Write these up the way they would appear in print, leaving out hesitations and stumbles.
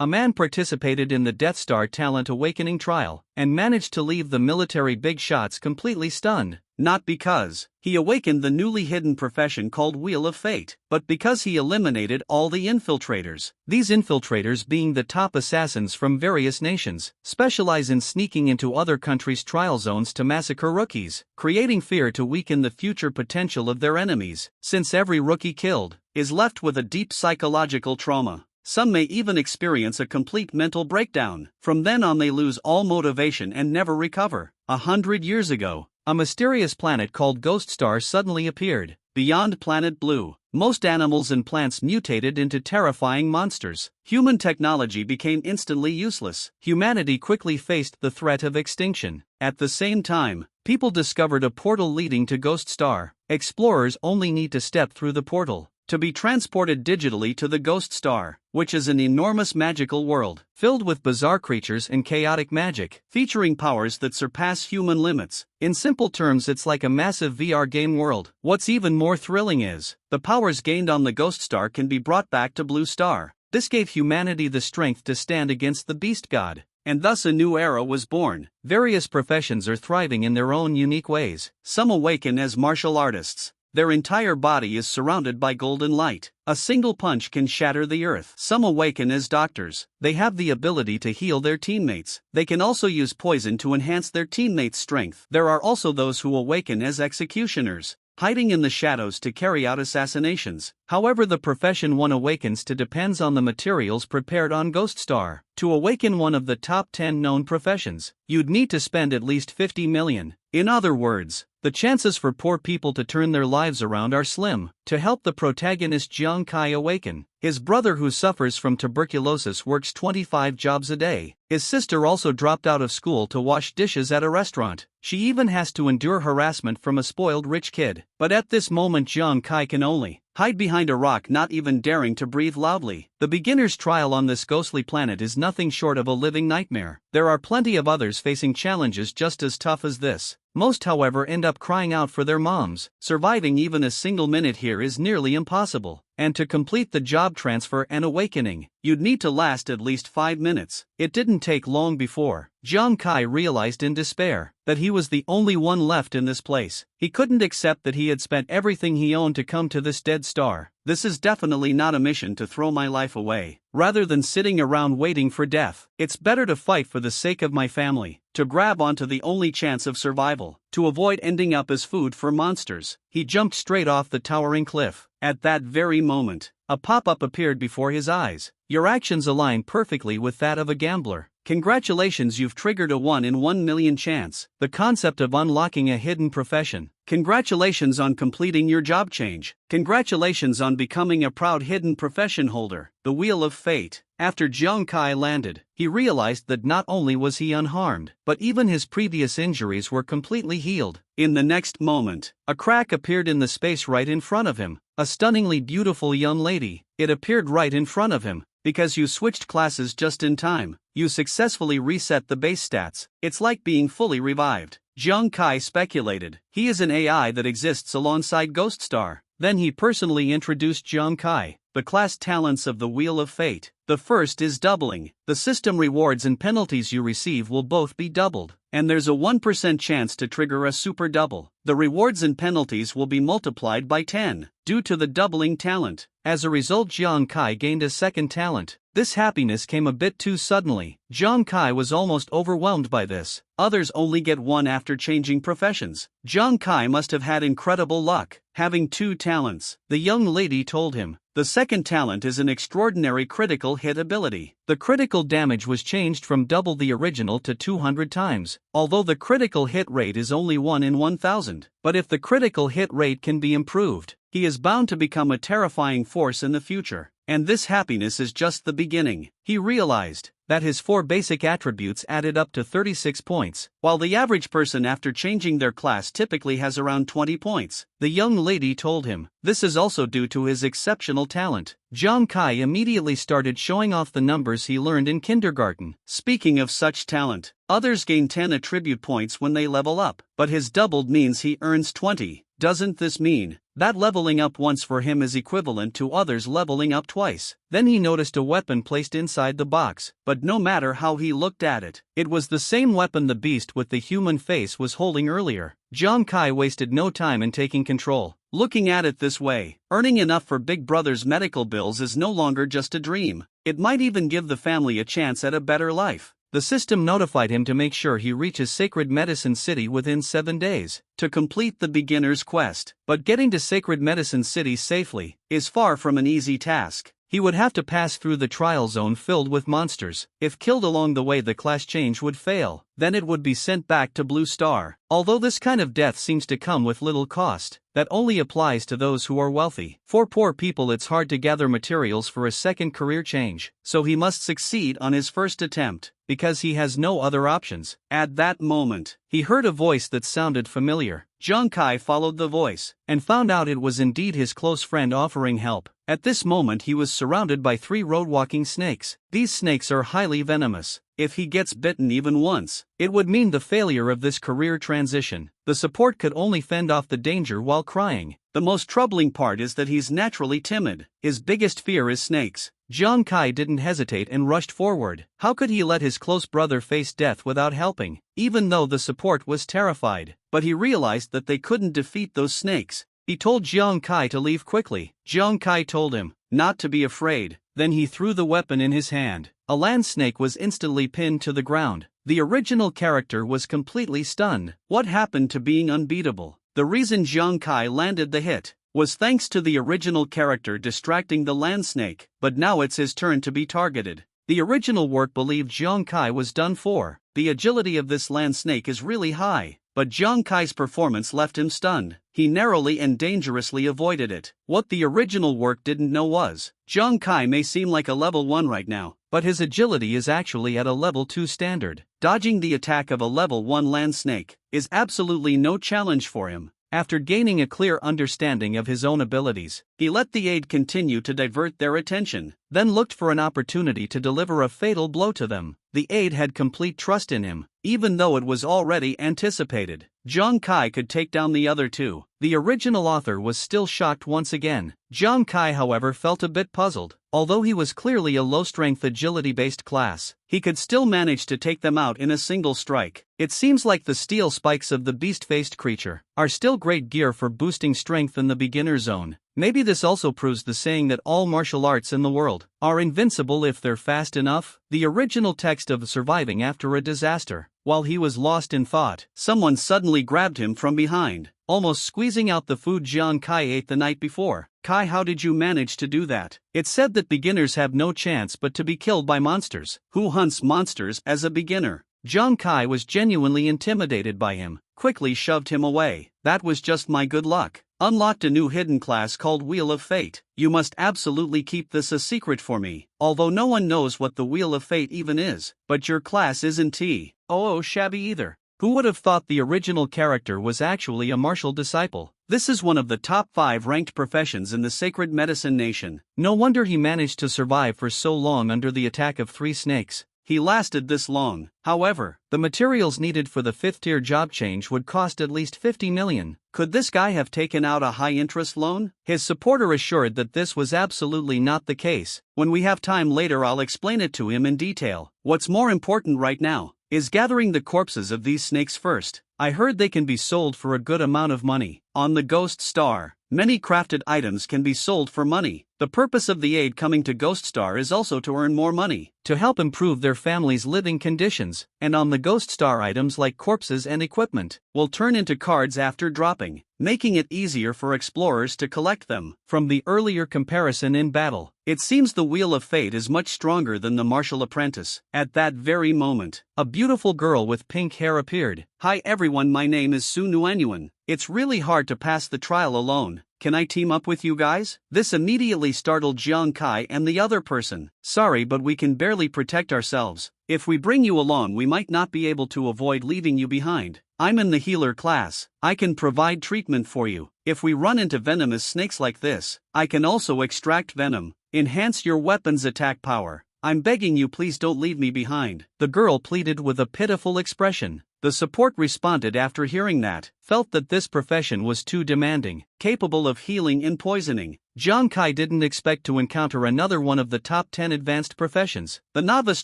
a man participated in the Death Star Talent Awakening trial and managed to leave the military big shots completely stunned. Not because he awakened the newly hidden profession called Wheel of Fate, but because he eliminated all the infiltrators. These infiltrators, being the top assassins from various nations, specialize in sneaking into other countries' trial zones to massacre rookies, creating fear to weaken the future potential of their enemies, since every rookie killed is left with a deep psychological trauma. Some may even experience a complete mental breakdown. From then on, they lose all motivation and never recover. 100 years ago, a mysterious planet called Ghost Star suddenly appeared. Beyond Planet Blue, most animals and plants mutated into terrifying monsters. Human technology became instantly useless. Humanity quickly faced the threat of extinction. At the same time, people discovered a portal leading to Ghost Star. Explorers only need to step through the portal to be transported digitally to the Ghost Star, which is an enormous magical world, filled with bizarre creatures and chaotic magic, featuring powers that surpass human limits. In simple terms, it's like a massive VR game world. What's even more thrilling is, the powers gained on the Ghost Star can be brought back to Blue Star. This gave humanity the strength to stand against the Beast God, and thus a new era was born. Various professions are thriving in their own unique ways. Some awaken as martial artists. Their entire body is surrounded by golden light. A single punch can shatter the earth. Some awaken as doctors. They have the ability to heal their teammates. They can also use poison to enhance their teammates' strength. There are also those who awaken as executioners, hiding in the shadows to carry out assassinations. However, the profession one awakens to depends on the materials prepared on Ghost Star. To awaken one of the top 10 known professions, you'd need to spend at least 50 million. In other words, the chances for poor people to turn their lives around are slim. To help the protagonist Jiang Kai awaken, his brother, who suffers from tuberculosis, works 25 jobs a day. His sister also dropped out of school to wash dishes at a restaurant. She even has to endure harassment from a spoiled rich kid. But at this moment, Jiang Kai can only hide behind a rock, not even daring to breathe loudly. The beginner's trial on this ghostly planet is nothing short of a living nightmare. There are plenty of others facing challenges just as tough as this. Most, however, end up crying out for their moms. Surviving even a single minute here is nearly impossible. And to complete the job transfer and awakening, you'd need to last at least 5 minutes. It didn't take long before Jiang Kai realized in despair that he was the only one left in this place. He couldn't accept that he had spent everything he owned to come to this dead star. This is definitely not a mission to throw my life away. Rather than sitting around waiting for death, it's better to fight for the sake of my family, to grab onto the only chance of survival, to avoid ending up as food for monsters. He jumped straight off the towering cliff. At that very moment, a pop-up appeared before his eyes. Your actions align perfectly with that of a gambler. Congratulations, you've triggered a 1 in 1 million chance. The concept of unlocking a hidden profession. Congratulations on completing your job change. Congratulations on becoming a proud hidden profession holder. The Wheel of Fate. After Jiang Kai landed, he realized that not only was he unharmed, but even his previous injuries were completely healed. In the next moment, a crack appeared in the space right in front of him. A stunningly beautiful young lady. It appeared right in front of him. Because you switched classes just in time, you successfully reset the base stats. It's like being fully revived. Jiang Kai speculated. He is an AI that exists alongside Ghost Star. Then he personally introduced Jiang Kai, the class talents of the Wheel of Fate. The first is doubling. The system rewards and penalties you receive will both be doubled, and there's a 1% chance to trigger a super double. The rewards and penalties will be multiplied by 10, due to the doubling talent. As a result, Jiang Kai gained a second talent. This happiness came a bit too suddenly. Jiang Kai was almost overwhelmed by this. Others only get one after changing professions. Jiang Kai must have had incredible luck, having 2 talents. The young lady told him. The second talent is an extraordinary critical hit ability. The critical damage was changed from double the original to 200 times, although the critical hit rate is only 1 in 1,000. But if the critical hit rate can be improved, he is bound to become a terrifying force in the future. And this happiness is just the beginning. He realized that his 4 basic attributes added up to 36 points, while the average person after changing their class typically has around 20 points. The young lady told him this is also due to his exceptional talent. Jiang Kai immediately started showing off the numbers he learned in kindergarten. Speaking of such talent, others gain 10 attribute points when they level up, but his doubled means he earns 20. Doesn't this mean that leveling up once for him is equivalent to others leveling up twice? Then he noticed a weapon placed inside the box, but no matter how he looked at it, it was the same weapon the beast with the human face was holding earlier. Jiang Kai wasted no time in taking control. Looking at it this way, earning enough for Big Brother's medical bills is no longer just a dream. It might even give the family a chance at a better life. The system notified him to make sure he reaches Sacred Medicine City within 7 days to complete the beginner's quest. But getting to Sacred Medicine City safely is far from an easy task. He would have to pass through the trial zone filled with monsters. If killed along the way, the class change would fail. Then it would be sent back to Blue Star. Although this kind of death seems to come with little cost, that only applies to those who are wealthy. For poor people, it's hard to gather materials for a second career change, so he must succeed on his first attempt, because he has no other options. At that moment, he heard a voice that sounded familiar. Jiang Kai followed the voice, and found out it was indeed his close friend offering help. At this moment he was surrounded by 3 road-walking snakes. These snakes are highly venomous. If he gets bitten even once, it would mean the failure of this career transition. The support could only fend off the danger while crying. The most troubling part is that he's naturally timid. His biggest fear is snakes. Jiang Kai didn't hesitate and rushed forward. How could he let his close brother face death without helping, even though the support was terrified? But he realized that they couldn't defeat those snakes. He told Jiang Kai to leave quickly. Jiang Kai told him not to be afraid. Then he threw the weapon in his hand. A land snake was instantly pinned to the ground. The original character was completely stunned. What happened to being unbeatable? The reason Jiang Kai landed the hit was thanks to the original character distracting the land snake, but now it's his turn to be targeted. The original work believed Jiang Kai was done for. The agility of this land snake is really high, but Jiang Kai's performance left him stunned. He narrowly and dangerously avoided it. What the original work didn't know was, Jiang Kai may seem like a level 1 right now, but his agility is actually at a level 2 standard. Dodging the attack of a level 1 land snake is absolutely no challenge for him. After gaining a clear understanding of his own abilities, he let the aide continue to divert their attention, then looked for an opportunity to deliver a fatal blow to them. The aide had complete trust in him, even though it was already anticipated. Jiang Kai could take down the other 2. The original author was still shocked once again. Jiang Kai, however, felt a bit puzzled. Although he was clearly a low-strength agility-based class, he could still manage to take them out in a single strike. It seems like the steel spikes of the beast-faced creature are still great gear for boosting strength in the beginner zone. Maybe this also proves the saying that all martial arts in the world are invincible if they're fast enough. The original text of surviving after a disaster. While he was lost in thought, someone suddenly grabbed him from behind, almost squeezing out the food Jiang Kai ate the night before. Kai, how did you manage to do that? It's said that beginners have no chance but to be killed by monsters. Who hunts monsters as a beginner? Jiang Kai was genuinely intimidated by him, quickly shoved him away. That was just my good luck. Unlocked a new hidden class called Wheel of Fate. You must absolutely keep this a secret for me. Although no one knows what the Wheel of Fate even is. But your class isn't shabby either. Who would have thought the original character was actually a martial disciple? This is one of the top 5 ranked professions in the Sacred Medicine Nation. No wonder he managed to survive for so long under the attack of 3 snakes. He lasted this long. However, the materials needed for the 5th-tier job change would cost at least 50 million. Could this guy have taken out a high-interest loan? His supporter assured that this was absolutely not the case. When we have time later, I'll explain it to him in detail. What's more important right now is gathering the corpses of these snakes first. I heard they can be sold for a good amount of money. On the Ghost Star, many crafted items can be sold for money. The purpose of the aid coming to Ghost Star is also to earn more money, to help improve their family's living conditions. And on the Ghost Star, items like corpses and equipment will turn into cards after dropping, making it easier for explorers to collect them. From the earlier comparison in battle, it seems the Wheel of Fate is much stronger than the martial apprentice. At that very moment, a beautiful girl with pink hair appeared. Hi everyone, my name is Su Nuanyuan. It's really hard to pass the trial alone. Can I team up with you guys? This immediately startled Jiang Kai and the other person. Sorry, but we can barely protect ourselves. If we bring you along, we might not be able to avoid leaving you behind. I'm in the healer class. I can provide treatment for you. If we run into venomous snakes like this, I can also extract venom. Enhance your weapon's attack power. I'm begging you, please don't leave me behind. The girl pleaded with a pitiful expression. The support responded after hearing that, felt that this profession was too demanding, capable of healing and poisoning. Jiang Kai didn't expect to encounter another one of the top 10 advanced professions. The novice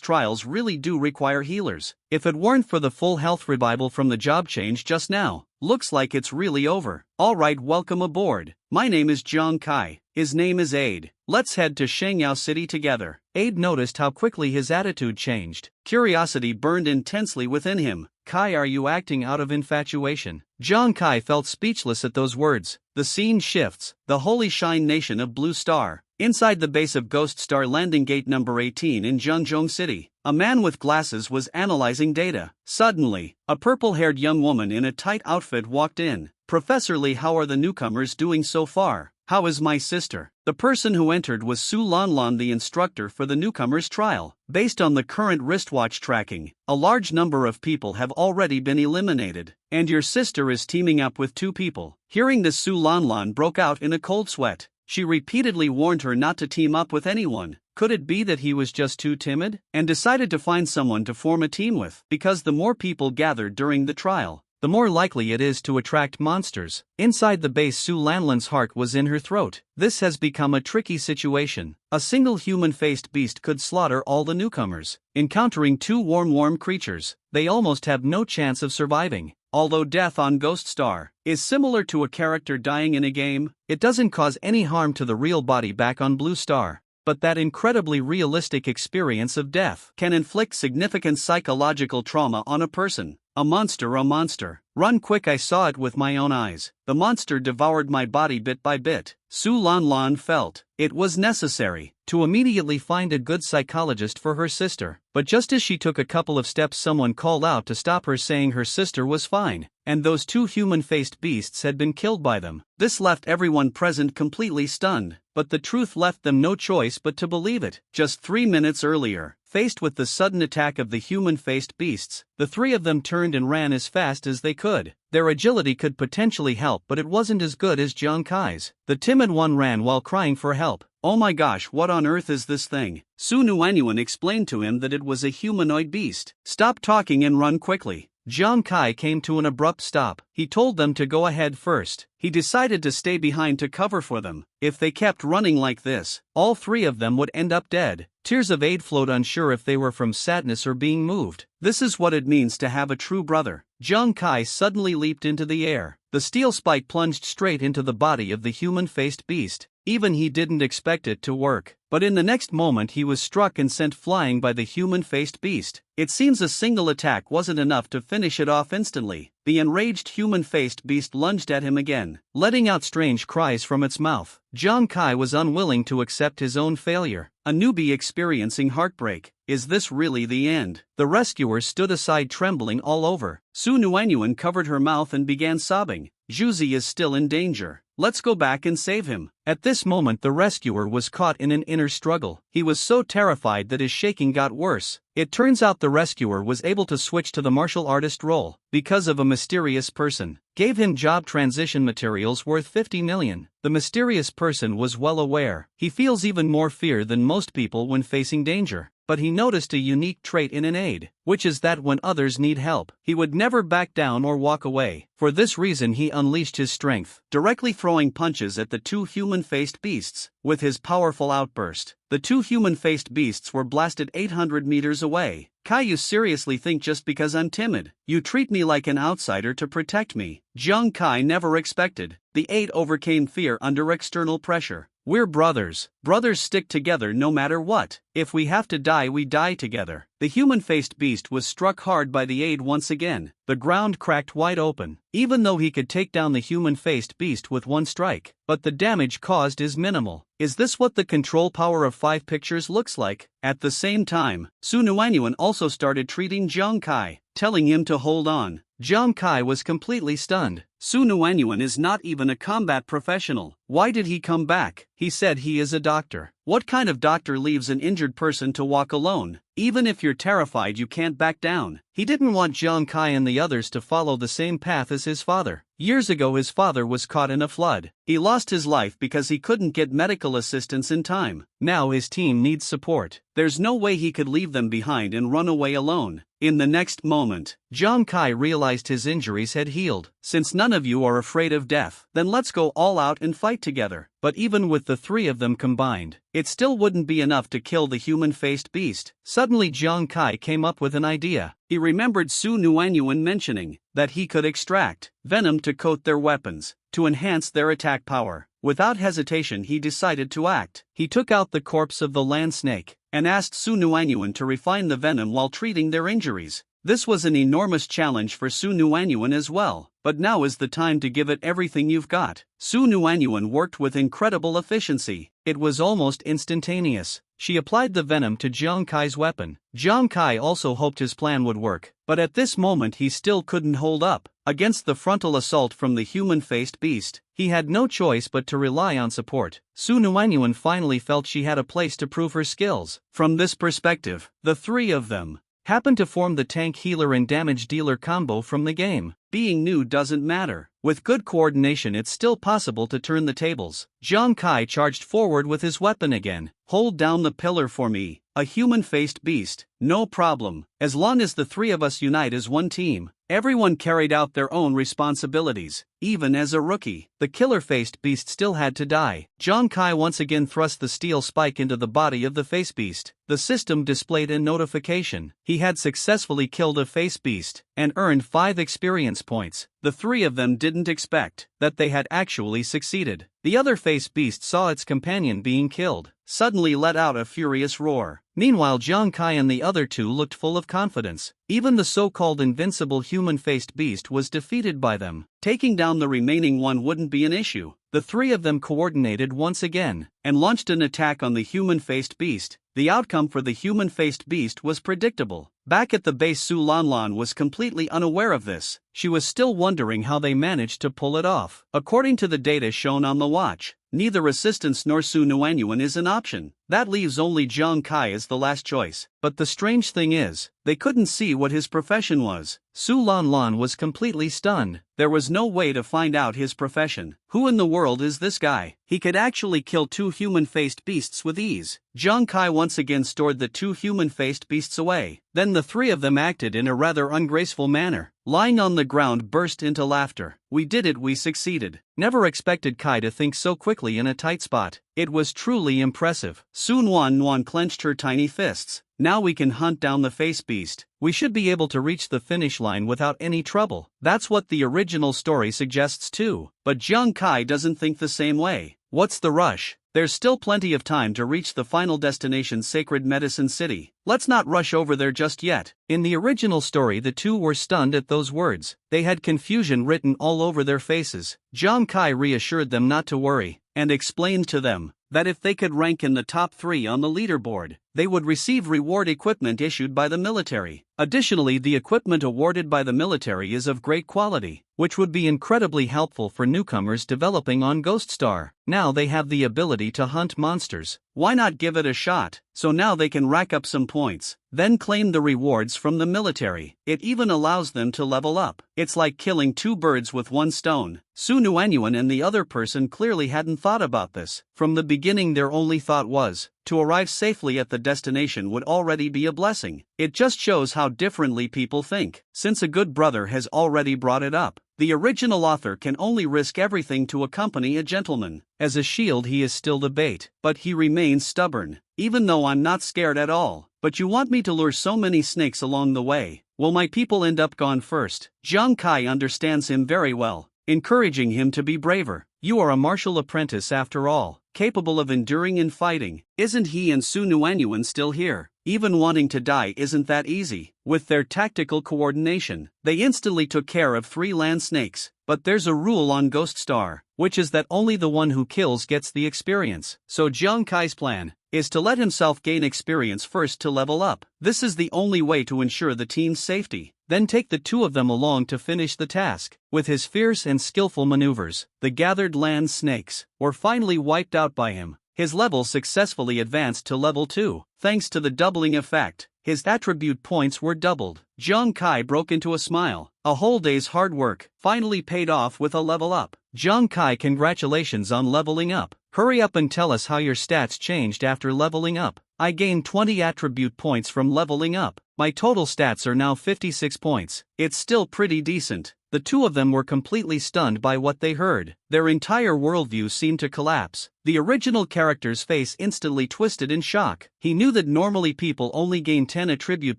trials really do require healers. If it weren't for the full health revival from the job change just now, looks like it's really over. Alright, welcome aboard. My name is Jiang Kai. His name is Aide. Let's head to Shangyao City together. Aide noticed how quickly his attitude changed. Curiosity burned intensely within him. Kai, are you acting out of infatuation? Jiang Kai felt speechless at those words. The scene shifts. The Holy Shine Nation of Blue Star. Inside the base of Ghost Star Landing Gate number 18 in Zhengzhou City, a man with glasses was analyzing data. Suddenly, a purple-haired young woman in a tight outfit walked in. Professor Lee, how are the newcomers doing so far? How is my sister? The person who entered was Su Lanlan, the instructor for the newcomers trial. Based on the current wristwatch tracking, a large number of people have already been eliminated, and your sister is teaming up with 2 people. Hearing this, Su Lanlan broke out in a cold sweat. She repeatedly warned her not to team up with anyone. Could it be that he was just too timid? And decided to find someone to form a team with, because the more people gathered during the trial, the more likely it is to attract monsters. Inside the base, Su Lanlan's heart was in her throat. This has become a tricky situation. A single human-faced beast could slaughter all the newcomers. Encountering 2 warm creatures, they almost have no chance of surviving. Although death on Ghost Star is similar to a character dying in a game, it doesn't cause any harm to the real body back on Blue Star. But that incredibly realistic experience of death can inflict significant psychological trauma on a person. A monster. Run quick, I saw it with my own eyes. The monster devoured my body bit by bit. Su Lanlan felt it was necessary to immediately find a good psychologist for her sister. But just as she took a couple of steps, someone called out to stop her, saying her sister was fine, and those 2 human-faced beasts had been killed by them. This left everyone present completely stunned, but the truth left them no choice but to believe it. Just 3 minutes earlier, faced with the sudden attack of the human-faced beasts, the 3 of them turned and ran as fast as they could. Their agility could potentially help, but it wasn't as good as Jiang Kai's. The timid one ran while crying for help. Oh my gosh, what on earth is this thing? Su Nuanyuan explained to him that it was a humanoid beast. Stop talking and run quickly. Jiang Kai came to an abrupt stop. He told them to go ahead first. He decided to stay behind to cover for them. If they kept running like this, all 3 of them would end up dead. Tears of aid flowed, unsure if they were from sadness or being moved. This is what it means to have a true brother. Jiang Kai suddenly leaped into the air. The steel spike plunged straight into the body of the human-faced beast. Even he didn't expect it to work. But in the next moment he was struck and sent flying by the human-faced beast. It seems a single attack wasn't enough to finish it off instantly. The enraged human-faced beast lunged at him again, letting out strange cries from its mouth. Jiang Kai was unwilling to accept his own failure. A newbie experiencing heartbreak. Is this really the end? The rescuers stood aside, trembling all over. Su Nuanyuan covered her mouth and began sobbing. Zhuzi is still in danger. Let's go back and save him. At this moment the rescuer was caught in an inner struggle. He was so terrified that his shaking got worse. It turns out the rescuer was able to switch to the martial artist role because of a mysterious person. Gave him job transition materials worth 50 million. The mysterious person was well aware. He feels even more fear than most people when facing danger. But he noticed a unique trait in an aide, which is that when others need help, he would never back down or walk away. For this reason he unleashed his strength, directly throwing punches at the 2 human-faced beasts. With his powerful outburst, the 2 human-faced beasts were blasted 800 meters away. Kai, you seriously think just because I'm timid, you treat me like an outsider to protect me? Jiang Kai never expected. The 8 overcame fear under external pressure. We're brothers. Brothers stick together no matter what. If we have to die, we die together. The human-faced beast was struck hard by the aide once again. The ground cracked wide open, even though he could take down the human-faced beast with one strike. But the damage caused is minimal. Is this what the control power of 5 pictures looks like? At the same time, Su Nuanyuan also started treating Jiang Kai, telling him to hold on. Jiang Kai was completely stunned. Su Nuanyuan is not even a combat professional. Why did he come back? He said he is a doctor. What kind of doctor leaves an injured person to walk alone? Even if you're terrified, you can't back down. He didn't want Jiang Kai and the others to follow the same path as his father. Years ago, his father was caught in a flood. He lost his life because he couldn't get medical assistance in time. Now his team needs support. There's no way he could leave them behind and run away alone. In the next moment, Jiang Kai realized his injuries had healed. Since none of you are afraid of death, then let's go all out and fight together. But even with the three of them combined, it still wouldn't be enough to kill the human-faced beast. Suddenly Jiang Kai came up with an idea. He remembered Su Nuanyuan mentioning that he could extract venom to coat their weapons, to enhance their attack power. Without hesitation, he decided to act. He took out the corpse of the land snake and asked Su Nuanyuan to refine the venom while treating their injuries. This was an enormous challenge for Su Nuanyuan as well, but now is the time to give it everything you've got. Su Nuanyuan worked with incredible efficiency. It was almost instantaneous. She applied the venom to Jiang Kai's weapon. Jiang Kai also hoped his plan would work, but at this moment he still couldn't hold up against the frontal assault from the human-faced beast. He had no choice but to rely on support. Su Nuanyuan finally felt she had a place to prove her skills. From this perspective, the three of them happened to form the tank healer and damage dealer combo from the game. Being new doesn't matter. With good coordination, it's still possible to turn the tables. Jiang Kai charged forward with his weapon again. Hold down the pillar for me, a human-faced beast. No problem. As long as the three of us unite as one team. Everyone carried out their own responsibilities. Even as a rookie, the killer-faced beast still had to die. Jiang Kai once again thrust the steel spike into the body of the face beast. The system displayed a notification. He had successfully killed a face beast and earned 5 experience points. The three of them didn't expect that they had actually succeeded. The other face beast saw its companion being killed, suddenly let out a furious roar. Meanwhile, Jiang Kai and the other two looked full of confidence. Even the so-called invincible human-faced beast was defeated by them. Taking down the remaining one wouldn't be an issue. The three of them coordinated once again and launched an attack on the human-faced beast. The outcome for the human-faced beast was predictable. Back at the base, Su Lanlan was completely unaware of this. She was still wondering how they managed to pull it off. According to the data shown on the watch, neither assistance nor Su Nuanyuan is an option. That leaves only Jiang Kai as the last choice. But the strange thing is, they couldn't see what his profession was. Su Lanlan was completely stunned. There was no way to find out his profession. Who in the world is this guy? He could actually kill 2 human-faced beasts with ease. Jiang Kai once again stored the 2 human-faced beasts away. Then the three of them acted in a rather ungraceful manner. Lying on the ground, burst into laughter. We did it, we succeeded. Never expected Kai to think so quickly in a tight spot. It was truly impressive. Su Nuanyuan clenched her tiny fists. Now we can hunt down the face beast. We should be able to reach the finish line without any trouble. That's what the original story suggests too. But Jiang Kai doesn't think the same way. What's the rush? There's still plenty of time to reach the final destination, Sacred Medicine City. Let's not rush over there just yet. In the original story, the two were stunned at those words. They had confusion written all over their faces. Jiang Kai reassured them not to worry and explained to them that if they could rank in the top 3 on the leaderboard, they would receive reward equipment issued by the military. Additionally, the equipment awarded by the military is of great quality, which would be incredibly helpful for newcomers developing on Ghost Star. Now they have the ability to hunt monsters. Why not give it a shot? So now they can rack up some points, then claim the rewards from the military. It even allows them to level up. It's like killing 2 birds with 1 stone. Su Nuanyuan and the other person clearly hadn't thought about this. From the beginning, their only thought was to arrive safely at the destination would already be a blessing. It just shows how differently people think. Since a good brother has already brought it up, the original author can only risk everything to accompany a gentleman. As a shield, he is still the bait, but he remains stubborn. Even though I'm not scared at all, but you want me to lure so many snakes along the way. Will my people end up gone first? Jiang Kai understands him very well, encouraging him to be braver. You are a martial apprentice after all, capable of enduring and fighting. Isn't he and Su Nuanyuan still here? Even wanting to die isn't that easy. With their tactical coordination, they instantly took care of 3 land snakes. But there's a rule on Ghost Star, which is that only the one who kills gets the experience. So Jiang Kai's plan is to let himself gain experience first to level up. This is the only way to ensure the team's safety. Then take the two of them along to finish the task. With his fierce and skillful maneuvers, the gathered land snakes were finally wiped out by him. His level successfully advanced to level 2. Thanks to the doubling effect, his attribute points were doubled. Jiang Kai broke into a smile. A whole day's hard work finally paid off with a level up. Jiang Kai, congratulations on leveling up. Hurry up and tell us how your stats changed after leveling up. I gained 20 attribute points from leveling up. My total stats are now 56 points. It's still pretty decent. The two of them were completely stunned by what they heard. Their entire worldview seemed to collapse. The original character's face instantly twisted in shock. He knew that normally people only gain 10 attribute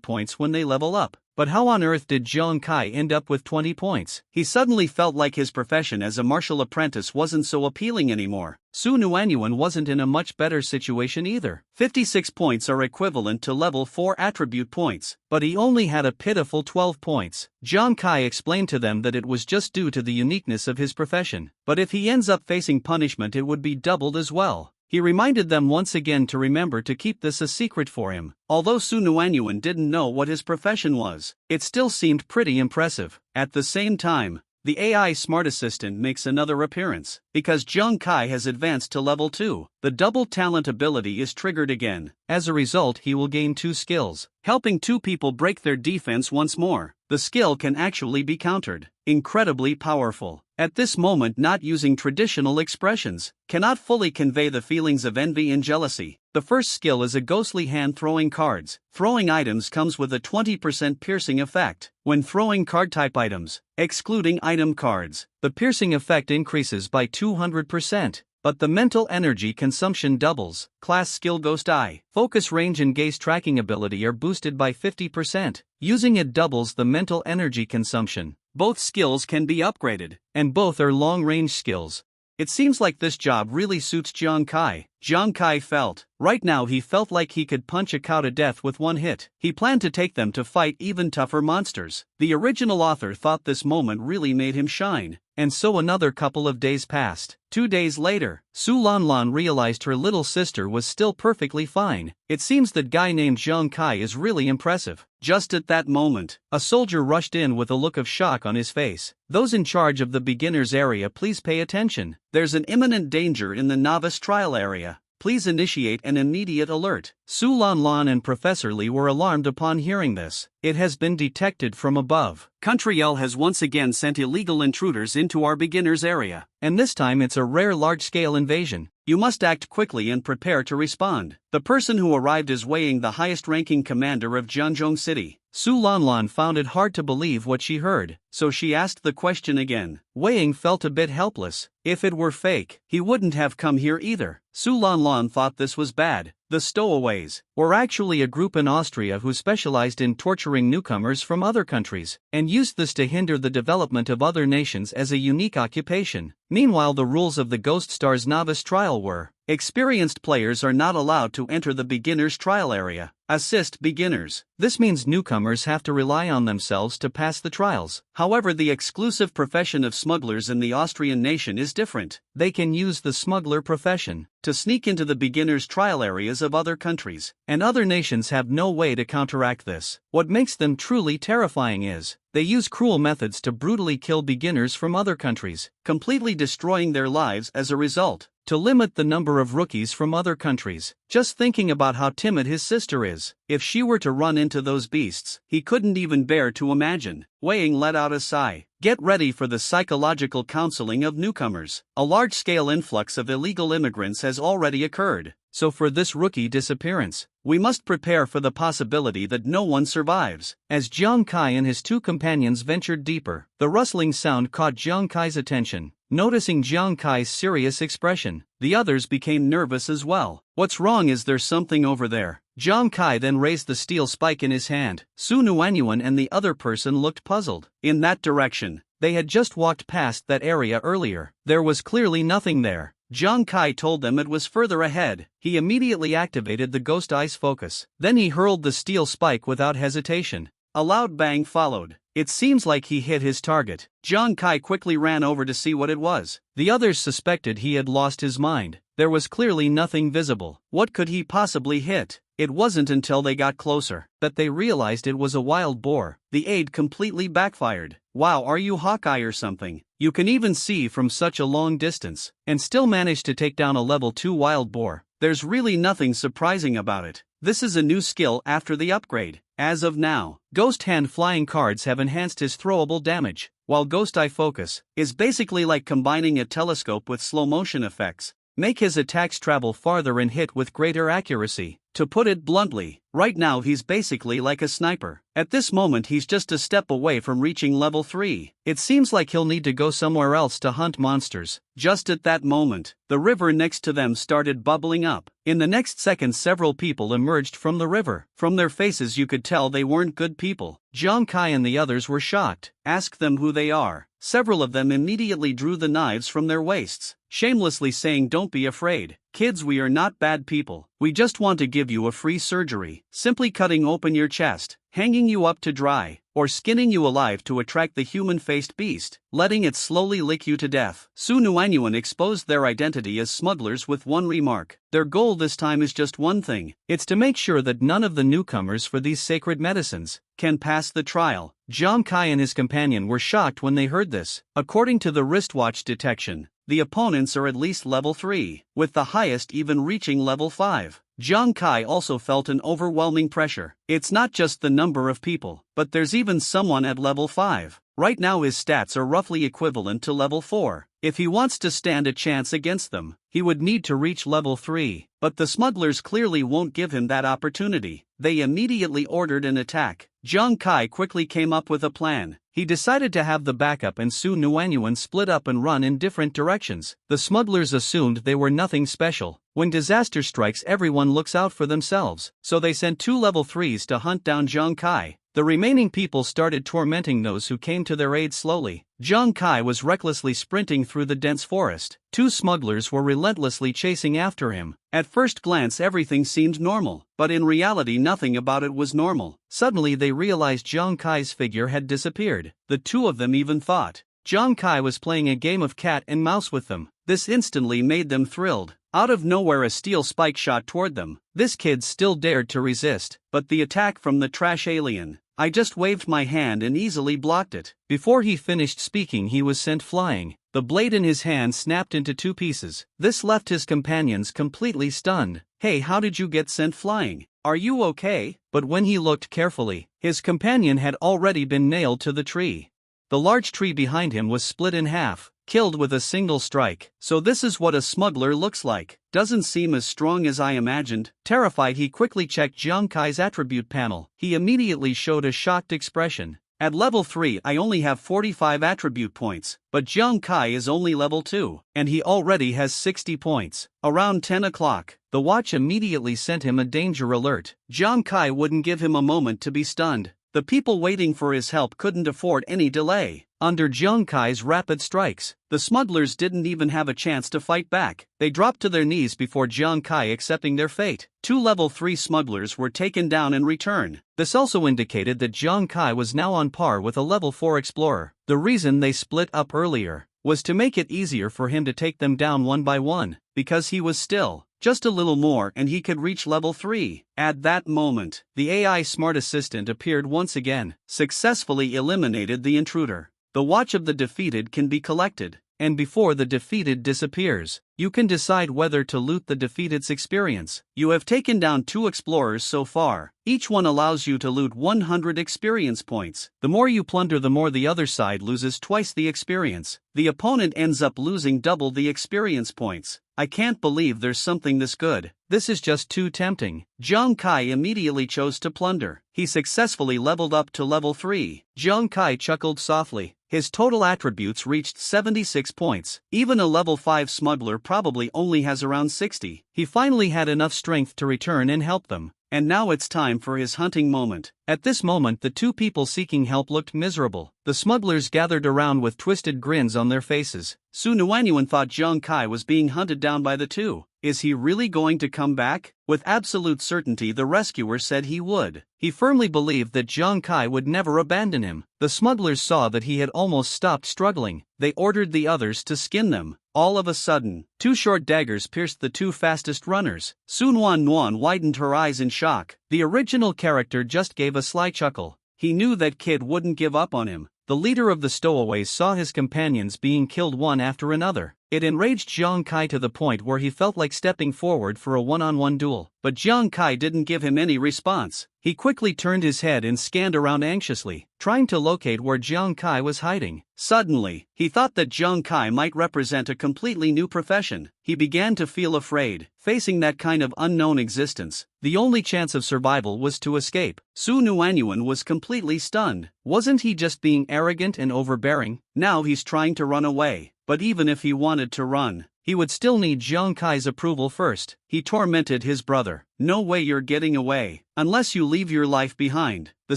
points when they level up. But how on earth did Jiang Kai end up with 20 points? He suddenly felt like his profession as a martial apprentice wasn't so appealing anymore. Su Nuanyuan wasn't in a much better situation either. 56 points are equivalent to level 4 attribute points, but he only had a pitiful 12 points. Jiang Kai explained to them that it was just due to the uniqueness of his profession, but if he ends up facing punishment it would be doubled as well. He reminded them once again to remember to keep this a secret for him. Although Su Nuanyuan didn't know what his profession was, it still seemed pretty impressive. At the same time, the AI Smart Assistant makes another appearance. Because Jiang Kai has advanced to level 2, the double talent ability is triggered again. As a result, he will gain 2 skills, helping 2 people break their defense once more. The skill can actually be countered. Incredibly powerful. At this moment, not using traditional expressions cannot fully convey the feelings of envy and jealousy. The first skill is a ghostly hand throwing cards. Throwing items comes with a 20% piercing effect. When throwing card type items, excluding item cards, the piercing effect increases by 200%. But the mental energy consumption doubles. Class skill Ghost Eye. Focus range and gaze tracking ability are boosted by 50%. Using it doubles the mental energy consumption. Both skills can be upgraded, and both are long-range skills. It seems like this job really suits Jiang Kai. Jiang Kai felt. Right now he felt like he could punch a cow to death with one hit. He planned to take them to fight even tougher monsters. The original author thought this moment really made him shine. And so another couple of days passed. 2 days later, Su Lanlan realized her little sister was still perfectly fine. It seems that guy named Jiang Kai is really impressive. Just at that moment, a soldier rushed in with a look of shock on his face. Those in charge of the beginners area, please pay attention. There's an imminent danger in the novice trial area. Please initiate an immediate alert. Su Lanlan and Professor Li were alarmed upon hearing this. It has been detected from above. Country L has once again sent illegal intruders into our beginners area. And this time it's a rare large-scale invasion. You must act quickly and prepare to respond. The person who arrived is Wei Ying, the highest-ranking commander of Jianzhong City. Su Lanlan found it hard to believe what she heard, so she asked the question again. Wei Ying felt a bit helpless. If it were fake, he wouldn't have come here either. Su Lanlan thought this was bad. The stowaways were actually a group in Austria who specialized in torturing newcomers from other countries, and used this to hinder the development of other nations as a unique occupation. Meanwhile, the rules of the Ghost Star's novice trial were: experienced players are not allowed to enter the beginner's trial area. Assist beginners. This means newcomers have to rely on themselves to pass the trials. However, the exclusive profession of smugglers in the Austrian nation is different. They can use the smuggler profession to sneak into the beginners' trial areas of other countries, and other nations have no way to counteract this. What makes them truly terrifying is, they use cruel methods to brutally kill beginners from other countries, completely destroying their lives as a result. To limit the number of rookies from other countries. Just thinking about how timid his sister is. If she were to run into those beasts, he couldn't even bear to imagine. Wei Ying let out a sigh. Get ready for the psychological counseling of newcomers. A large-scale influx of illegal immigrants has already occurred. So for this rookie disappearance, we must prepare for the possibility that no one survives. As Jiang Kai and his 2 companions ventured deeper, the rustling sound caught Jiang Kai's attention. Noticing Jiang Kai's serious expression, the others became nervous as well. What's wrong? Is there something over there? Jiang Kai then raised the steel spike in his hand. Su Nuanyuan and the other person looked puzzled. In that direction, they had just walked past that area earlier. There was clearly nothing there. Jiang Kai told them it was further ahead. He immediately activated the Ghost Eye's focus. Then he hurled the steel spike without hesitation. A loud bang followed. It seems like he hit his target. Jiang Kai quickly ran over to see what it was. The others suspected he had lost his mind. There was clearly nothing visible. What could he possibly hit? It wasn't until they got closer that they realized it was a wild boar. The aid completely backfired. Wow, are you Hawkeye or something? You can even see from such a long distance, and still manage to take down a level 2 wild boar. There's really nothing surprising about it. This is a new skill after the upgrade. As of now, Ghost Hand flying cards have enhanced his throwable damage, while Ghost Eye Focus is basically like combining a telescope with slow motion effects. Make his attacks travel farther and hit with greater accuracy. To put it bluntly, right now he's basically like a sniper. At this moment he's just a step away from reaching level 3. It seems like he'll need to go somewhere else to hunt monsters. Just at that moment, the river next to them started bubbling up. In the next second several people emerged from the river. From their faces you could tell they weren't good people. Jiang Kai and the others were shocked. Ask them who they are. Several of them immediately drew the knives from their waists, shamelessly saying, "Don't be afraid. Kids, we are not bad people. We just want to give you a free surgery, simply cutting open your chest, hanging you up to dry, or skinning you alive to attract the human-faced beast, letting it slowly lick you to death." Su Nuanyuan exposed their identity as smugglers with one remark. Their goal this time is just one thing. It's to make sure that none of the newcomers for these sacred medicines can pass the trial. Jiang Kai and his companion were shocked when they heard this. According to the wristwatch detection, the opponents are at least level 3, with the highest even reaching level 5. Jiang Kai also felt an overwhelming pressure. It's not just the number of people, but there's even someone at level 5. Right now his stats are roughly equivalent to level 4. If he wants to stand a chance against them, he would need to reach level 3. But the smugglers clearly won't give him that opportunity. They immediately ordered an attack. Jiang Kai quickly came up with a plan. He decided to have the backup and Su Nuanyuan split up and run in different directions. The smugglers assumed they were nothing special. When disaster strikes, everyone looks out for themselves, so they sent 2 level 3s to hunt down Jiang Kai. The remaining people started tormenting those who came to their aid slowly. Jiang Kai was recklessly sprinting through the dense forest. 2 smugglers were relentlessly chasing after him. At first glance everything seemed normal, but in reality nothing about it was normal. Suddenly they realized Jiang Kai's figure had disappeared. The 2 of them even thought Jiang Kai was playing a game of cat and mouse with them. This instantly made them thrilled. Out of nowhere a steel spike shot toward them. This kid still dared to resist, but the attack from the trash alien, I just waved my hand and easily blocked it. Before he finished speaking he was sent flying. The blade in his hand snapped into 2 pieces. This left his companions completely stunned. "Hey, how did you get sent flying? Are you okay?" But when he looked carefully, his companion had already been nailed to the tree. The large tree behind him was split in half, killed with a single strike. So this is what a smuggler looks like. Doesn't seem as strong as I imagined. Terrified, he quickly checked Jiang Kai's attribute panel. He immediately showed a shocked expression. At level 3 I only have 45 attribute points, but Jiang Kai is only level 2, and he already has 60 points. Around 10 o'clock, the watch immediately sent him a danger alert. Jiang Kai wouldn't give him a moment to be stunned. The people waiting for his help couldn't afford any delay. Under Jiang Kai's rapid strikes, the smugglers didn't even have a chance to fight back. They dropped to their knees before Jiang Kai accepting their fate. 2 level 3 smugglers were taken down in return. This also indicated that Jiang Kai was now on par with a level 4 explorer. The reason they split up earlier was to make it easier for him to take them down one by one, because he was still just a little more and he could reach level 3. At that moment, the AI smart assistant appeared once again, successfully eliminated the intruder. The watch of the defeated can be collected, and before the defeated disappears, you can decide whether to loot the defeated's experience. You have taken down 2 explorers so far. Each one allows you to loot 100 experience points. The more you plunder, the more the other side loses twice the experience. The opponent ends up losing double the experience points. I can't believe there's something this good. This is just too tempting. Jiang Kai immediately chose to plunder. He successfully leveled up to level 3. Jiang Kai chuckled softly. His total attributes reached 76 points. Even a level 5 smuggler probably only has around 60. He finally had enough strength to return and help them. And now it's time for his hunting moment. At this moment the 2 people seeking help looked miserable. The smugglers gathered around with twisted grins on their faces. Su Nuanyuan thought Jiang Kai was being hunted down by the 2. Is he really going to come back? With absolute certainty, the rescuer said he would. He firmly believed that Jiang Kai would never abandon him. The smugglers saw that he had almost stopped struggling. They ordered the others to skin them. All of a sudden, two short daggers pierced the two fastest runners. Sun Wan Nuan widened her eyes in shock. The original character just gave a sly chuckle. He knew that kid wouldn't give up on him. The leader of the stowaways saw his companions being killed one after another. It enraged Jiang Kai to the point where he felt like stepping forward for a one-on-one duel. But Jiang Kai didn't give him any response. He quickly turned his head and scanned around anxiously, trying to locate where Jiang Kai was hiding. Suddenly, he thought that Jiang Kai might represent a completely new profession. He began to feel afraid. Facing that kind of unknown existence, the only chance of survival was to escape. Su Nuanyuan was completely stunned. Wasn't he just being arrogant and overbearing? Now he's trying to run away. But even if he wanted to run, he would still need Jiang Kai's approval first. He tormented his brother. No way you're getting away, unless you leave your life behind. The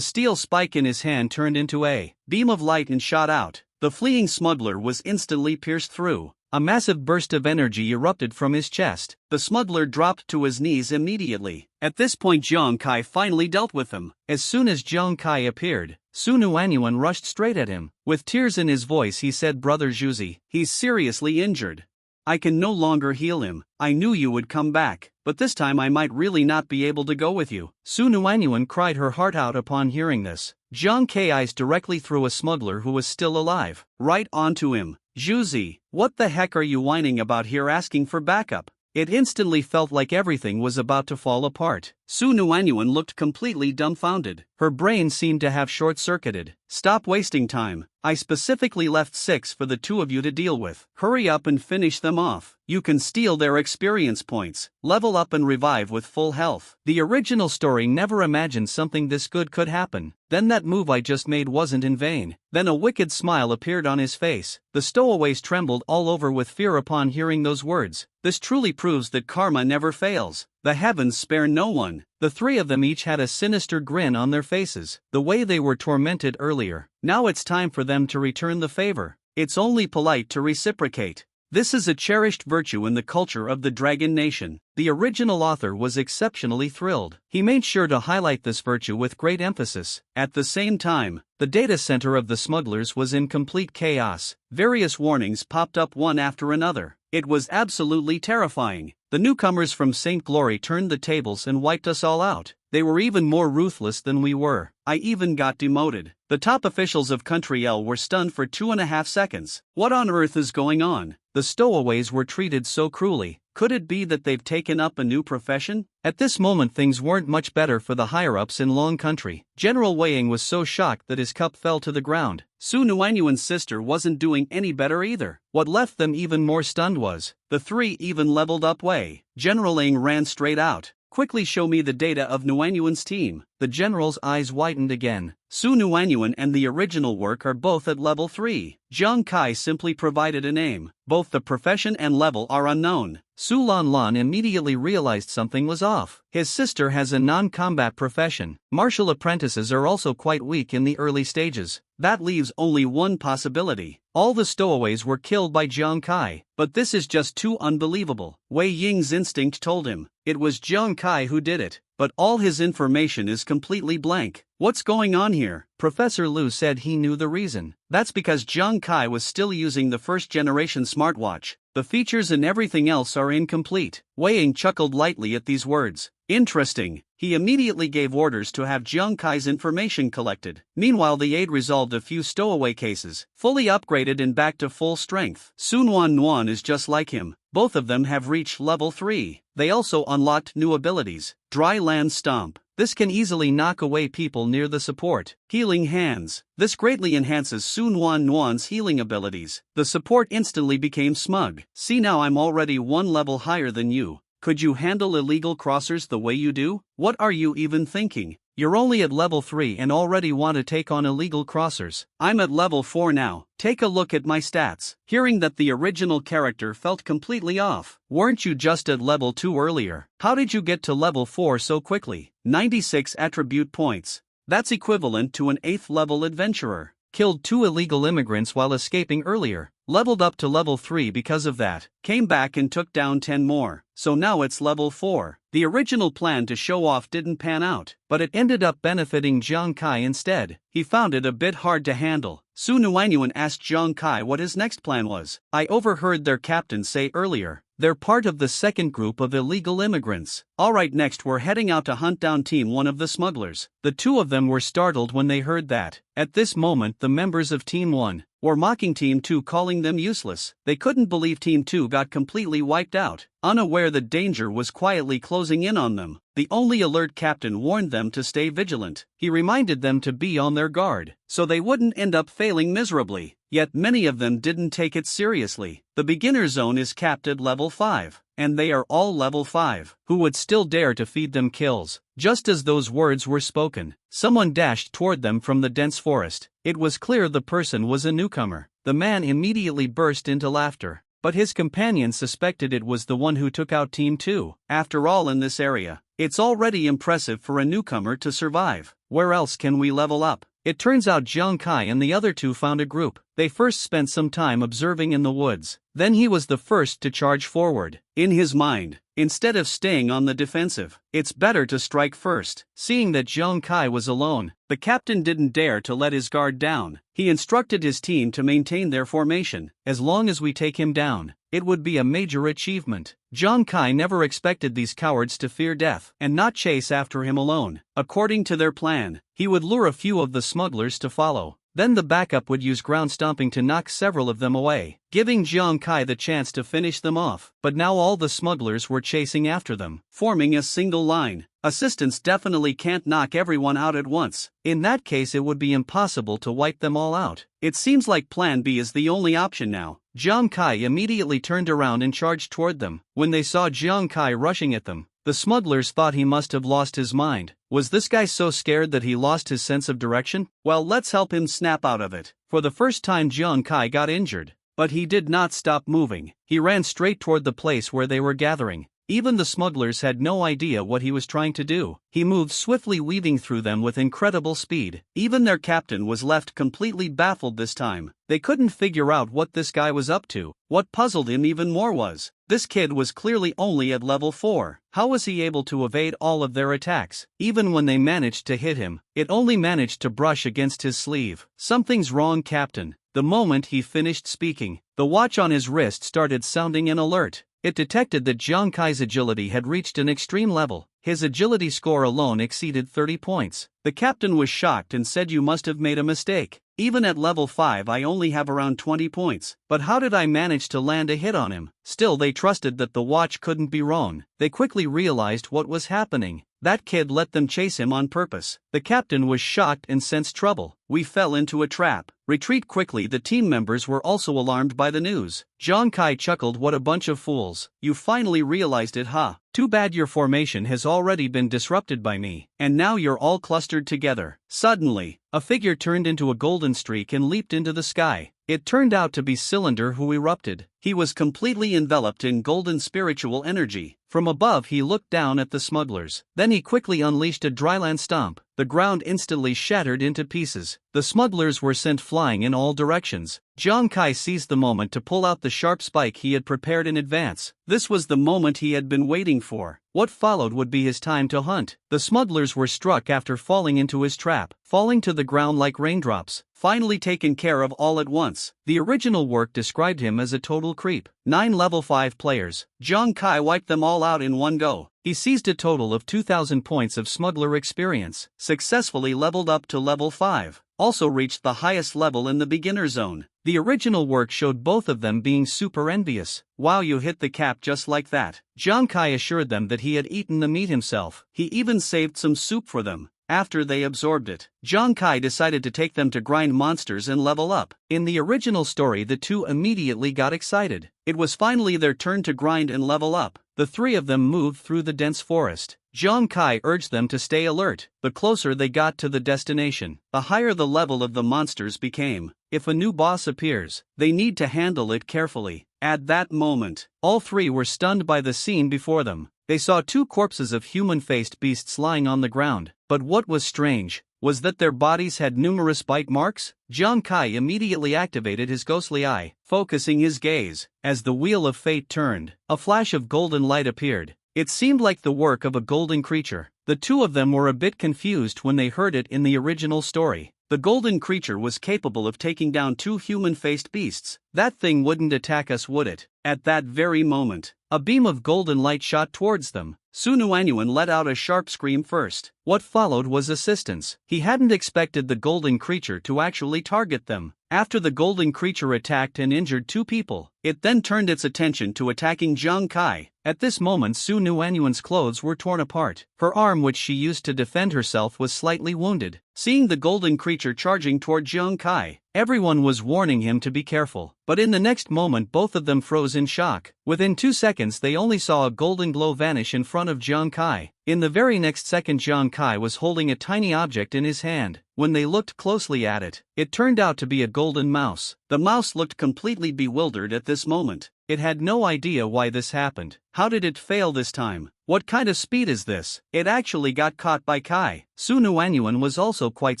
steel spike in his hand turned into a beam of light and shot out. The fleeing smuggler was instantly pierced through. A massive burst of energy erupted from his chest. The smuggler dropped to his knees immediately. At this point, Jiang Kai finally dealt with him. As soon as Jiang Kai appeared, Su Nuanyuan rushed straight at him. With tears in his voice, he said, "Brother Zhuzi, he's seriously injured. I can no longer heal him. I knew you would come back, but this time I might really not be able to go with you." Su Nuanyuan cried her heart out upon hearing this. Jiang Kai eyes directly through a smuggler who was still alive, right onto him. "Zhuzi, what the heck are you whining about here, asking for backup?" It instantly felt like everything was about to fall apart. Su Nuanyuan looked completely dumbfounded. Her brain seemed to have short-circuited. "Stop wasting time. I specifically left 6 for the two of you to deal with. Hurry up and finish them off. You can steal their experience points, level up and revive with full health." The original story never imagined something this good could happen. Then that move I just made wasn't in vain. Then a wicked smile appeared on his face. The stowaways trembled all over with fear upon hearing those words. This truly proves that karma never fails. The heavens spare no one. The three of them each had a sinister grin on their faces, the way they were tormented earlier. Now it's time for them to return the favor. It's only polite to reciprocate. This is a cherished virtue in the culture of the Dragon Nation. The original author was exceptionally thrilled. He made sure to highlight this virtue with great emphasis. At the same time, the data center of the smugglers was in complete chaos. Various warnings popped up one after another. It was absolutely terrifying. The newcomers from St. Glory turned the tables and wiped us all out. They were even more ruthless than we were. I even got demoted. The top officials of Country L were stunned for 2.5 seconds. What on earth is going on? The stowaways were treated so cruelly. Could it be that they've taken up a new profession? At this moment things weren't much better for the higher-ups in Long Country. General Wei Ying was so shocked that his cup fell to the ground. Su Nuanyuan's sister wasn't doing any better either. What left them even more stunned was, the three even leveled up Wei. General Ying ran straight out. "Quickly show me the data of Nuanyuan's team." The general's eyes widened again. Su Nuanyuan and the original work are both at level 3. Jiang Kai simply provided a name. Both the profession and level are unknown. Su Lanlan immediately realized something was off. His sister has a non-combat profession. Martial apprentices are also quite weak in the early stages. That leaves only one possibility. All the stowaways were killed by Jiang Kai. But this is just too unbelievable. Wei Ying's instinct told him it was Jiang Kai who did it. But all his information is completely blank. What's going on here? Professor Liu said he knew the reason. That's because Jiang Kai was still using the first-generation smartwatch. The features and everything else are incomplete. Wei Ying chuckled lightly at these words. Interesting. He immediately gave orders to have Jiang Kai's information collected. Meanwhile, the aide resolved a few stowaway cases, fully upgraded and back to full strength. Sun Wan Nuan is just like him. Both of them have reached level 3. They also unlocked new abilities. Dry Land Stomp. This can easily knock away people near the support. Healing Hands. This greatly enhances Sun Wan Nuan's healing abilities. The support instantly became smug. "See, now I'm already 1 level higher than you. Could you handle illegal crossers the way you do? What are you even thinking? You're only at level 3 and already want to take on illegal crossers. I'm at level 4 now. Take a look at my stats." Hearing that the original character felt completely off. "Weren't you just at level 2 earlier? How did you get to level 4 so quickly?" 96 attribute points. That's equivalent to an 8th level adventurer. Killed 2 illegal immigrants while escaping earlier. leveled up to level 3 because of that, came back and took down 10 more, so now it's level 4. The original plan to show off didn't pan out, but it ended up benefiting Jiang Kai instead. He found it a bit hard to handle. Su Nuanyuan asked Jiang Kai what his next plan was. I overheard their captain say earlier, they're part of the second group of illegal immigrants. Alright, next we're heading out to hunt down Team 1 of the smugglers. The two of them were startled when they heard that. At this moment the members of Team 1 were mocking Team 2, calling them useless. They couldn't believe Team 2 got completely wiped out. Unaware that danger was quietly closing in on them, the only alert captain warned them to stay vigilant. He reminded them to be on their guard, so they wouldn't end up failing miserably. Yet many of them didn't take it seriously. The beginner zone is capped at level 5, and they are all level 5. Who would still dare to feed them kills? Just as those words were spoken, someone dashed toward them from the dense forest. It was clear the person was a newcomer. The man immediately burst into laughter, but his companions suspected it was the one who took out Team 2. After all, in this area, it's already impressive for a newcomer to survive. Where else can we level up? It turns out Jiang Kai and the other two found a group. They first spent some time observing in the woods. Then he was the first to charge forward. In his mind, instead of staying on the defensive, it's better to strike first. Seeing that Jiang Kai was alone, the captain didn't dare to let his guard down. He instructed his team to maintain their formation. As long as we take him down, it would be a major achievement. Jiang Kai never expected these cowards to fear death and not chase after him alone. According to their plan, he would lure a few of the smugglers to follow. Then the backup would use ground stomping to knock several of them away, giving Jiang Kai the chance to finish them off. But now all the smugglers were chasing after them, forming a single line. Assistants definitely can't knock everyone out at once. In that case it would be impossible to wipe them all out. It seems like Plan B is the only option now. Jiang Kai immediately turned around and charged toward them. When they saw Jiang Kai rushing at them, the smugglers thought he must have lost his mind. Was this guy so scared that he lost his sense of direction? Well, let's help him snap out of it. For the first time Jiang Kai got injured, but he did not stop moving. He ran straight toward the place where they were gathering. Even the smugglers had no idea what he was trying to do. He moved swiftly, weaving through them with incredible speed. Even their captain was left completely baffled this time. They couldn't figure out what this guy was up to. What puzzled him even more was, this kid was clearly only at level 4. How was he able to evade all of their attacks? Even when they managed to hit him, it only managed to brush against his sleeve. Something's wrong, Captain. The moment he finished speaking, the watch on his wrist started sounding an alert. It detected that Jiang Kai's agility had reached an extreme level. His agility score alone exceeded 30 points. The captain was shocked and said, "You must have made a mistake. Even at level 5 I only have around 20 points. But how did I manage to land a hit on him?" Still, they trusted that the watch couldn't be wrong. They quickly realized what was happening. That kid let them chase him on purpose. The captain was shocked and sensed trouble. "We fell into a trap. Retreat quickly." The team members were also alarmed by the news. Jiang Kai chuckled, "What a bunch of fools. You finally realized it, huh? Too bad your formation has already been disrupted by me, and now you're all clustered together." Suddenly, a figure turned into a golden streak and leaped into the sky. It turned out to be Cylinder, who erupted. He was completely enveloped in golden spiritual energy. From above he looked down at the smugglers. Then he quickly unleashed a dryland stomp. The ground instantly shattered into pieces. The smugglers were sent flying in all directions. Jiang Kai seized the moment to pull out the sharp spike he had prepared in advance. This was the moment he had been waiting for. What followed would be his time to hunt. The smugglers were struck after falling into his trap, falling to the ground like raindrops, finally taken care of all at once. The original work described him as a total creep. 9 level 5 players. Jiang Kai wiped them all out in one go. He seized a total of 2,000 points of smuggler experience, successfully leveled up to level 5, also reached the highest level in the beginner zone. The original work showed both of them being super envious. "Wow, you hit the cap just like that." Jiang Kai assured them that he had eaten the meat himself. He even saved some soup for them. After they absorbed it, Jiang Kai decided to take them to grind monsters and level up. In the original story, the two immediately got excited. It was finally their turn to grind and level up. The three of them moved through the dense forest. Jiang Kai urged them to stay alert. The closer they got to the destination, the higher the level of the monsters became. If a new boss appears, they need to handle it carefully. At that moment, all three were stunned by the scene before them. They saw 2 corpses of human-faced beasts lying on the ground. But what was strange was that their bodies had numerous bite marks? Jiang Kai immediately activated his ghostly eye, focusing his gaze. As the wheel of fate turned, a flash of golden light appeared. It seemed like the work of a golden creature. The two of them were a bit confused when they heard it in the original story. The golden creature was capable of taking down two human-faced beasts. That thing wouldn't attack us, would it? At that very moment, a beam of golden light shot towards them. Su Nuanyuan let out a sharp scream first. What followed was assistance. He hadn't expected the golden creature to actually target them. After the golden creature attacked and injured two people, it then turned its attention to attacking Jiang Kai. At this moment, Su Nuanyuan's clothes were torn apart. Her arm, which she used to defend herself, was slightly wounded. Seeing the golden creature charging toward Jiang Kai, everyone was warning him to be careful. But in the next moment, both of them froze in shock. Within 2 seconds, they only saw a golden glow vanish in front of Jiang Kai. In the very next second, Jiang Kai was holding a tiny object in his hand. When they looked closely at it, it turned out to be a golden mouse. The mouse looked completely bewildered at this moment. It had no idea why this happened. How did it fail this time? What kind of speed is this? It actually got caught by Kai. Su Nuanyuan was also quite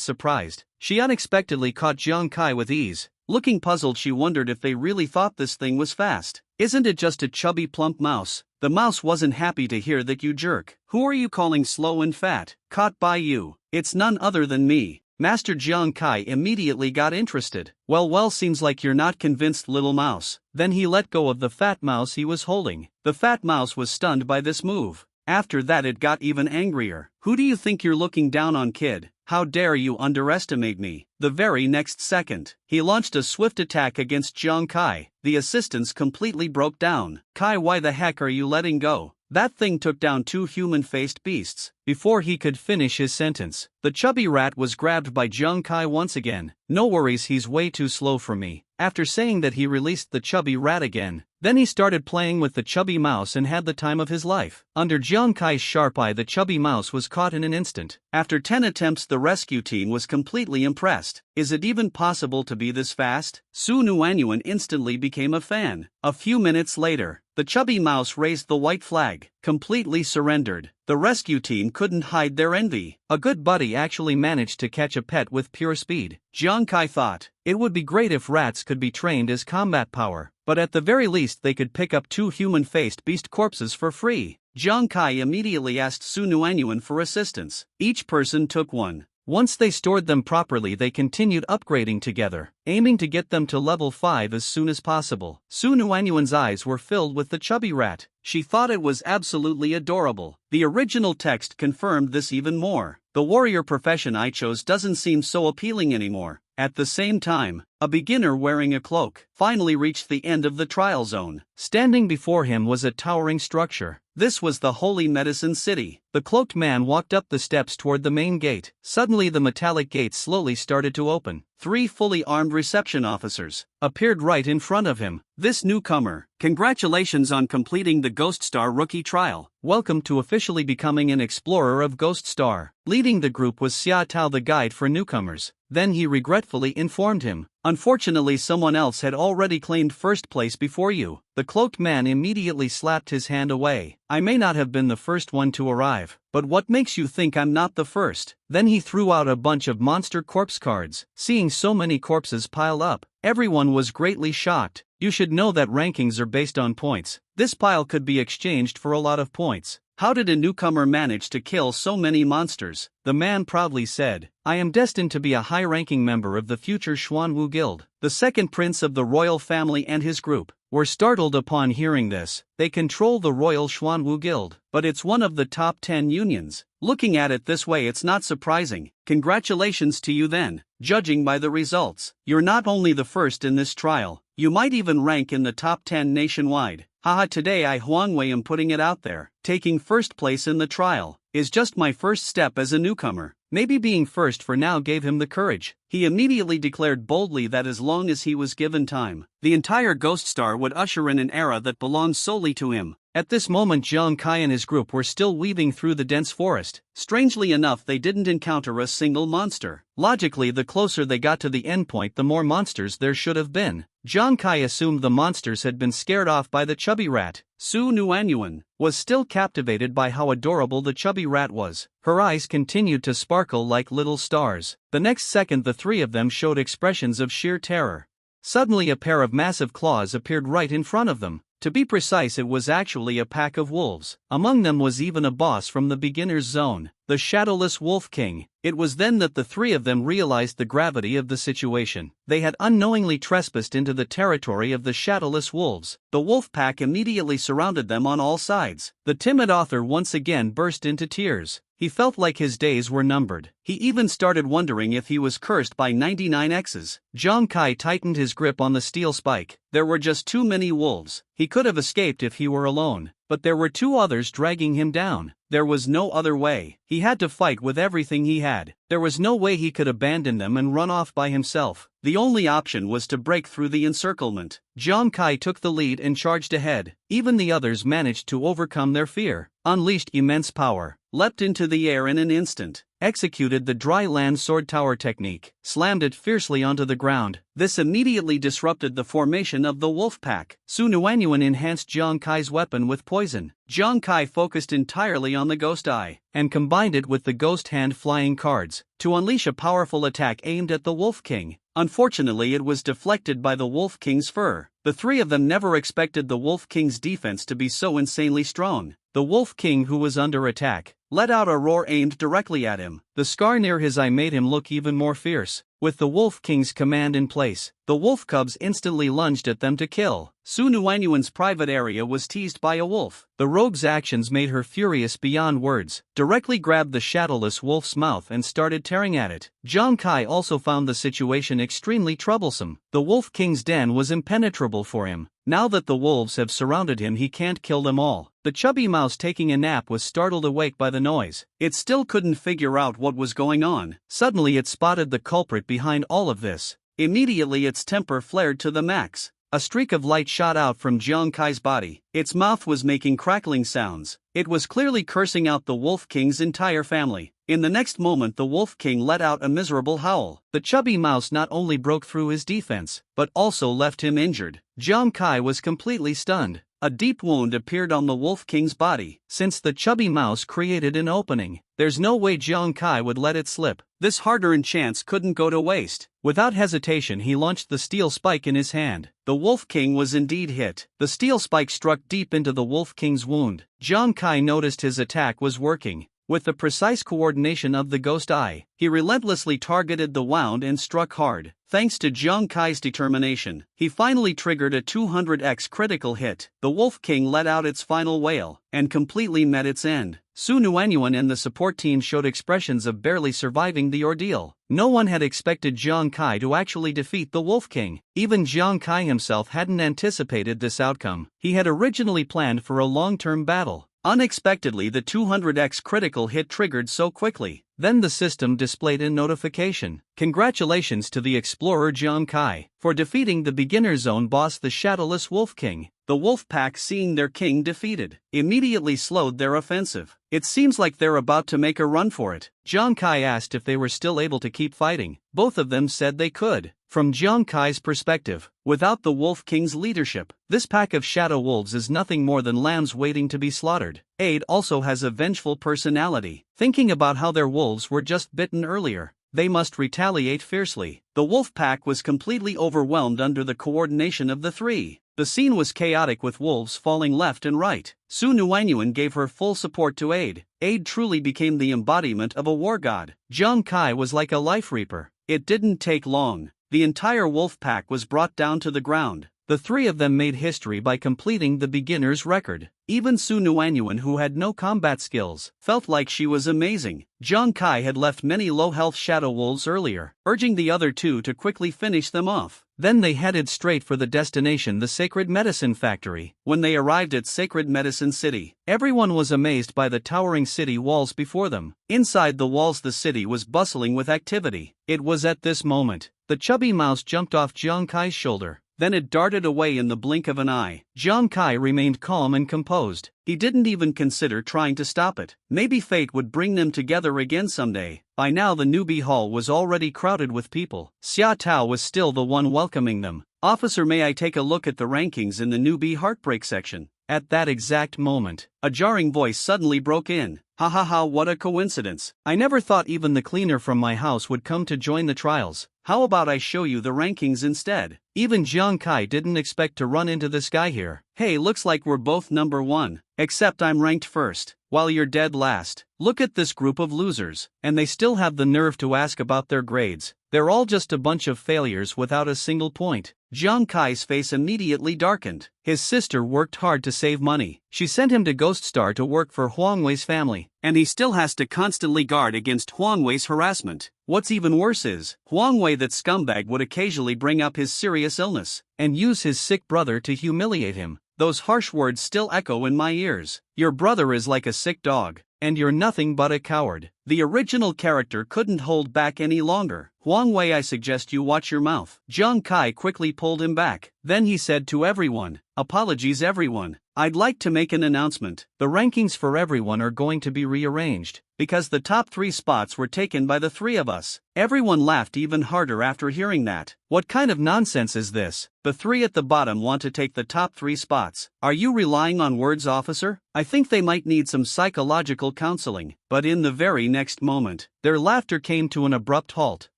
surprised. She unexpectedly caught Jiang Kai with ease. Looking puzzled, she wondered if they really thought this thing was fast. Isn't it just a chubby plump mouse? The mouse wasn't happy to hear that, you jerk. Who are you calling slow and fat? Caught by you. It's none other than me. Master Jiang Kai immediately got interested. Well, seems like you're not convinced, little mouse. Then he let go of the fat mouse he was holding. The fat mouse was stunned by this move. After that, it got even angrier. Who do you think you're looking down on, kid? How dare you underestimate me? The very next second, he launched a swift attack against Jiang Kai. The assistants completely broke down. Kai, why the heck are you letting go? That thing took down two human-faced beasts. Before he could finish his sentence, the chubby rat was grabbed by Jiang Kai once again. No worries, he's way too slow for me. After saying that, he released the chubby rat again. Then he started playing with the chubby mouse and had the time of his life. Under Jiang Kai's sharp eye, the chubby mouse was caught in an instant. After 10 attempts, the rescue team was completely impressed. Is it even possible to be this fast? Su Nuanyuan instantly became a fan. A few minutes later, the chubby mouse raised the white flag, completely surrendered. The rescue team couldn't hide their envy. A good buddy actually managed to catch a pet with pure speed. Jiang Kai thought, it would be great if rats could be trained as combat power, but at the very least they could pick up two human-faced beast corpses for free. Jiang Kai immediately asked Su Nuanyuan for assistance. Each person took one. Once they stored them properly, they continued upgrading together, aiming to get them to level 5 as soon as possible. Su Nuanyuan's eyes were filled with the chubby rat. She thought it was absolutely adorable. The original text confirmed this even more. The warrior profession I chose doesn't seem so appealing anymore. At the same time, a beginner wearing a cloak finally reached the end of the trial zone. Standing before him was a towering structure. This was the Holy Medicine City. The cloaked man walked up the steps toward the main gate. Suddenly, the metallic gate slowly started to open. 3 fully armed reception officers appeared right in front of him. This newcomer, congratulations on completing the Ghost Star rookie trial. Welcome to officially becoming an explorer of Ghost Star. Leading the group was Xia Tao, the guide for newcomers. Then he regretfully informed him, unfortunately someone else had already claimed first place before you. The cloaked man immediately slapped his hand away. I may not have been the first one to arrive, but what makes you think I'm not the first? Then he threw out a bunch of monster corpse cards. Seeing so many corpses pile up, everyone was greatly shocked. You should know that rankings are based on points. This pile could be exchanged for a lot of points. How did a newcomer manage to kill so many monsters? The man proudly said, I am destined to be a high-ranking member of the future Xuanwu Guild. The second prince of the royal family and his group were startled upon hearing this. They control the Royal Xuanwu Guild, but it's one of the top 10 unions. Looking at it this way, it's not surprising. Congratulations to you then. Judging by the results, you're not only the first in this trial, you might even rank in the top 10 nationwide. Haha, today I Huangwei am putting it out there. Taking first place in the trial is just my first step as a newcomer. Maybe being first for now gave him the courage. He immediately declared boldly that as long as he was given time, the entire Ghost Star would usher in an era that belonged solely to him. At this moment Jiang Kai and his group were still weaving through the dense forest. Strangely enough, they didn't encounter a single monster. Logically, the closer they got to the endpoint, the more monsters there should have been. Jiang Kai assumed the monsters had been scared off by the chubby rat. Su Nuanyuan was still captivated by how adorable the chubby rat was. Her eyes continued to sparkle like little stars. The next second, the three of them showed expressions of sheer terror. Suddenly, a pair of massive claws appeared right in front of them. To be precise, it was actually a pack of wolves. Among them was even a boss from the beginner's zone, the Shadowless Wolf King. It was then that the three of them realized the gravity of the situation. They had unknowingly trespassed into the territory of the Shadowless Wolves. The wolf pack immediately surrounded them on all sides. The timid author once again burst into tears. He felt like his days were numbered. He even started wondering if he was cursed by 99 exes. Jiang Kai tightened his grip on the steel spike. There were just too many wolves. He could have escaped if he were alone, but there were two others dragging him down. There was no other way. He had to fight with everything he had. There was no way he could abandon them and run off by himself. The only option was to break through the encirclement. Jiang Kai took the lead and charged ahead. Even the others managed to overcome their fear, unleashed immense power, leapt into the air in an instant, executed the dry land sword tower technique, slammed it fiercely onto the ground. This immediately disrupted the formation of the wolf pack. Su Nuanyuan enhanced Jiang Kai's weapon with poison. Jiang Kai focused entirely on the ghost eye, and combined it with the ghost hand flying cards, to unleash a powerful attack aimed at the Wolf King. Unfortunately, it was deflected by the Wolf King's fur. The three of them never expected the Wolf King's defense to be so insanely strong. The Wolf King, who was under attack, let out a roar aimed directly at him. The scar near his eye made him look even more fierce. With the Wolf King's command in place, the wolf cubs instantly lunged at them to kill. Su Nuanyuan's private area was teased by a wolf. The rogue's actions made her furious beyond words, directly grabbed the shadowless wolf's mouth and started tearing at it. Jiang Kai also found the situation extremely troublesome. The Wolf King's den was impenetrable for him. Now that the wolves have surrounded him, he can't kill them all. The chubby mouse taking a nap was startled awake by the noise. It still couldn't figure out what was going on. Suddenly it spotted the culprit behind all of this. Immediately its temper flared to the max. A streak of light shot out from Jiang Kai's body. Its mouth was making crackling sounds. It was clearly cursing out the Wolf King's entire family. In the next moment, the Wolf King let out a miserable howl. The chubby mouse not only broke through his defense, but also left him injured. Jiang Kai was completely stunned. A deep wound appeared on the Wolf King's body. Since the chubby mouse created an opening, there's no way Jiang Kai would let it slip. This hard-earned chance couldn't go to waste. Without hesitation, he launched the steel spike in his hand. The Wolf King was indeed hit. The steel spike struck deep into the Wolf King's wound. Jiang Kai noticed his attack was working. With the precise coordination of the ghost eye, he relentlessly targeted the wound and struck hard. Thanks to Jiang Kai's determination, he finally triggered a 200x critical hit. The Wolf King let out its final wail, and completely met its end. Su Nuanyuan and the support team showed expressions of barely surviving the ordeal. No one had expected Jiang Kai to actually defeat the Wolf King. Even Jiang Kai himself hadn't anticipated this outcome. He had originally planned for a long-term battle. Unexpectedly, the 200x critical hit triggered so quickly. Then the system displayed a notification. Congratulations to the explorer Jiang Kai for defeating the beginner zone boss, the Shadowless Wolf King. The wolf pack, seeing their king defeated, immediately slowed their offensive. It seems like they're about to make a run for it. Jiang Kai asked if they were still able to keep fighting. Both of them said they could. From Jiang Kai's perspective, without the Wolf King's leadership, this pack of shadow wolves is nothing more than lambs waiting to be slaughtered. Aide also has a vengeful personality. Thinking about how their wolves were just bitten earlier, they must retaliate fiercely. The wolf pack was completely overwhelmed under the coordination of the three. The scene was chaotic, with wolves falling left and right. Su Nuanyuan gave her full support to Aide. Aide truly became the embodiment of a war god. Jiang Kai was like a life reaper. It didn't take long. The entire wolf pack was brought down to the ground. The three of them made history by completing the beginner's record. Even Su Nuanyuan, who had no combat skills, felt like she was amazing. Jiang Kai had left many low-health shadow wolves earlier, urging the other two to quickly finish them off. Then they headed straight for the destination, the Sacred Medicine Factory. When they arrived at Sacred Medicine City, everyone was amazed by the towering city walls before them. Inside the walls, the city was bustling with activity. It was at this moment the chubby mouse jumped off Jiang Kai's shoulder. then it darted away in the blink of an eye. Jiang Kai remained calm and composed. He didn't even consider trying to stop it. Maybe fate would bring them together again someday. By now the newbie hall was already crowded with people. Xia Tao was still the one welcoming them. "Officer, may I take a look at the rankings in the newbie heartbreak section?" At that exact moment, a jarring voice suddenly broke in. "Ha ha ha, what a coincidence. I never thought even the cleaner from my house would come to join the trials. How about I show you the rankings instead?" Even Jiang Kai didn't expect to run into this guy here. "Hey, looks like we're both number 1. Except I'm ranked first, while you're dead last. Look at this group of losers. And they still have the nerve to ask about their grades. They're all just a bunch of failures without a single point." Jiang Kai's face immediately darkened. His sister worked hard to save money. She sent him to Ghost Star to work for Huang Wei's family, and he still has to constantly guard against Huang Wei's harassment. What's even worse is, Huang Wei, that scumbag, would occasionally bring up his serious illness and use his sick brother to humiliate him. Those harsh words still echo in my ears. "Your brother is like a sick dog, and you're nothing but a coward." The original character couldn't hold back any longer. "Huang Wei, I suggest you watch your mouth." Jiang Kai quickly pulled him back. Then he said to everyone, "Apologies everyone. I'd like to make an announcement. The rankings for everyone are going to be rearranged, because the top 3 spots were taken by the 3 of us." Everyone laughed even harder after hearing that. "What kind of nonsense is this? The 3 at the bottom want to take the top 3 spots. Are you relying on words, officer? I think they might need some psychological counseling." But in the very next moment, their laughter came to an abrupt halt.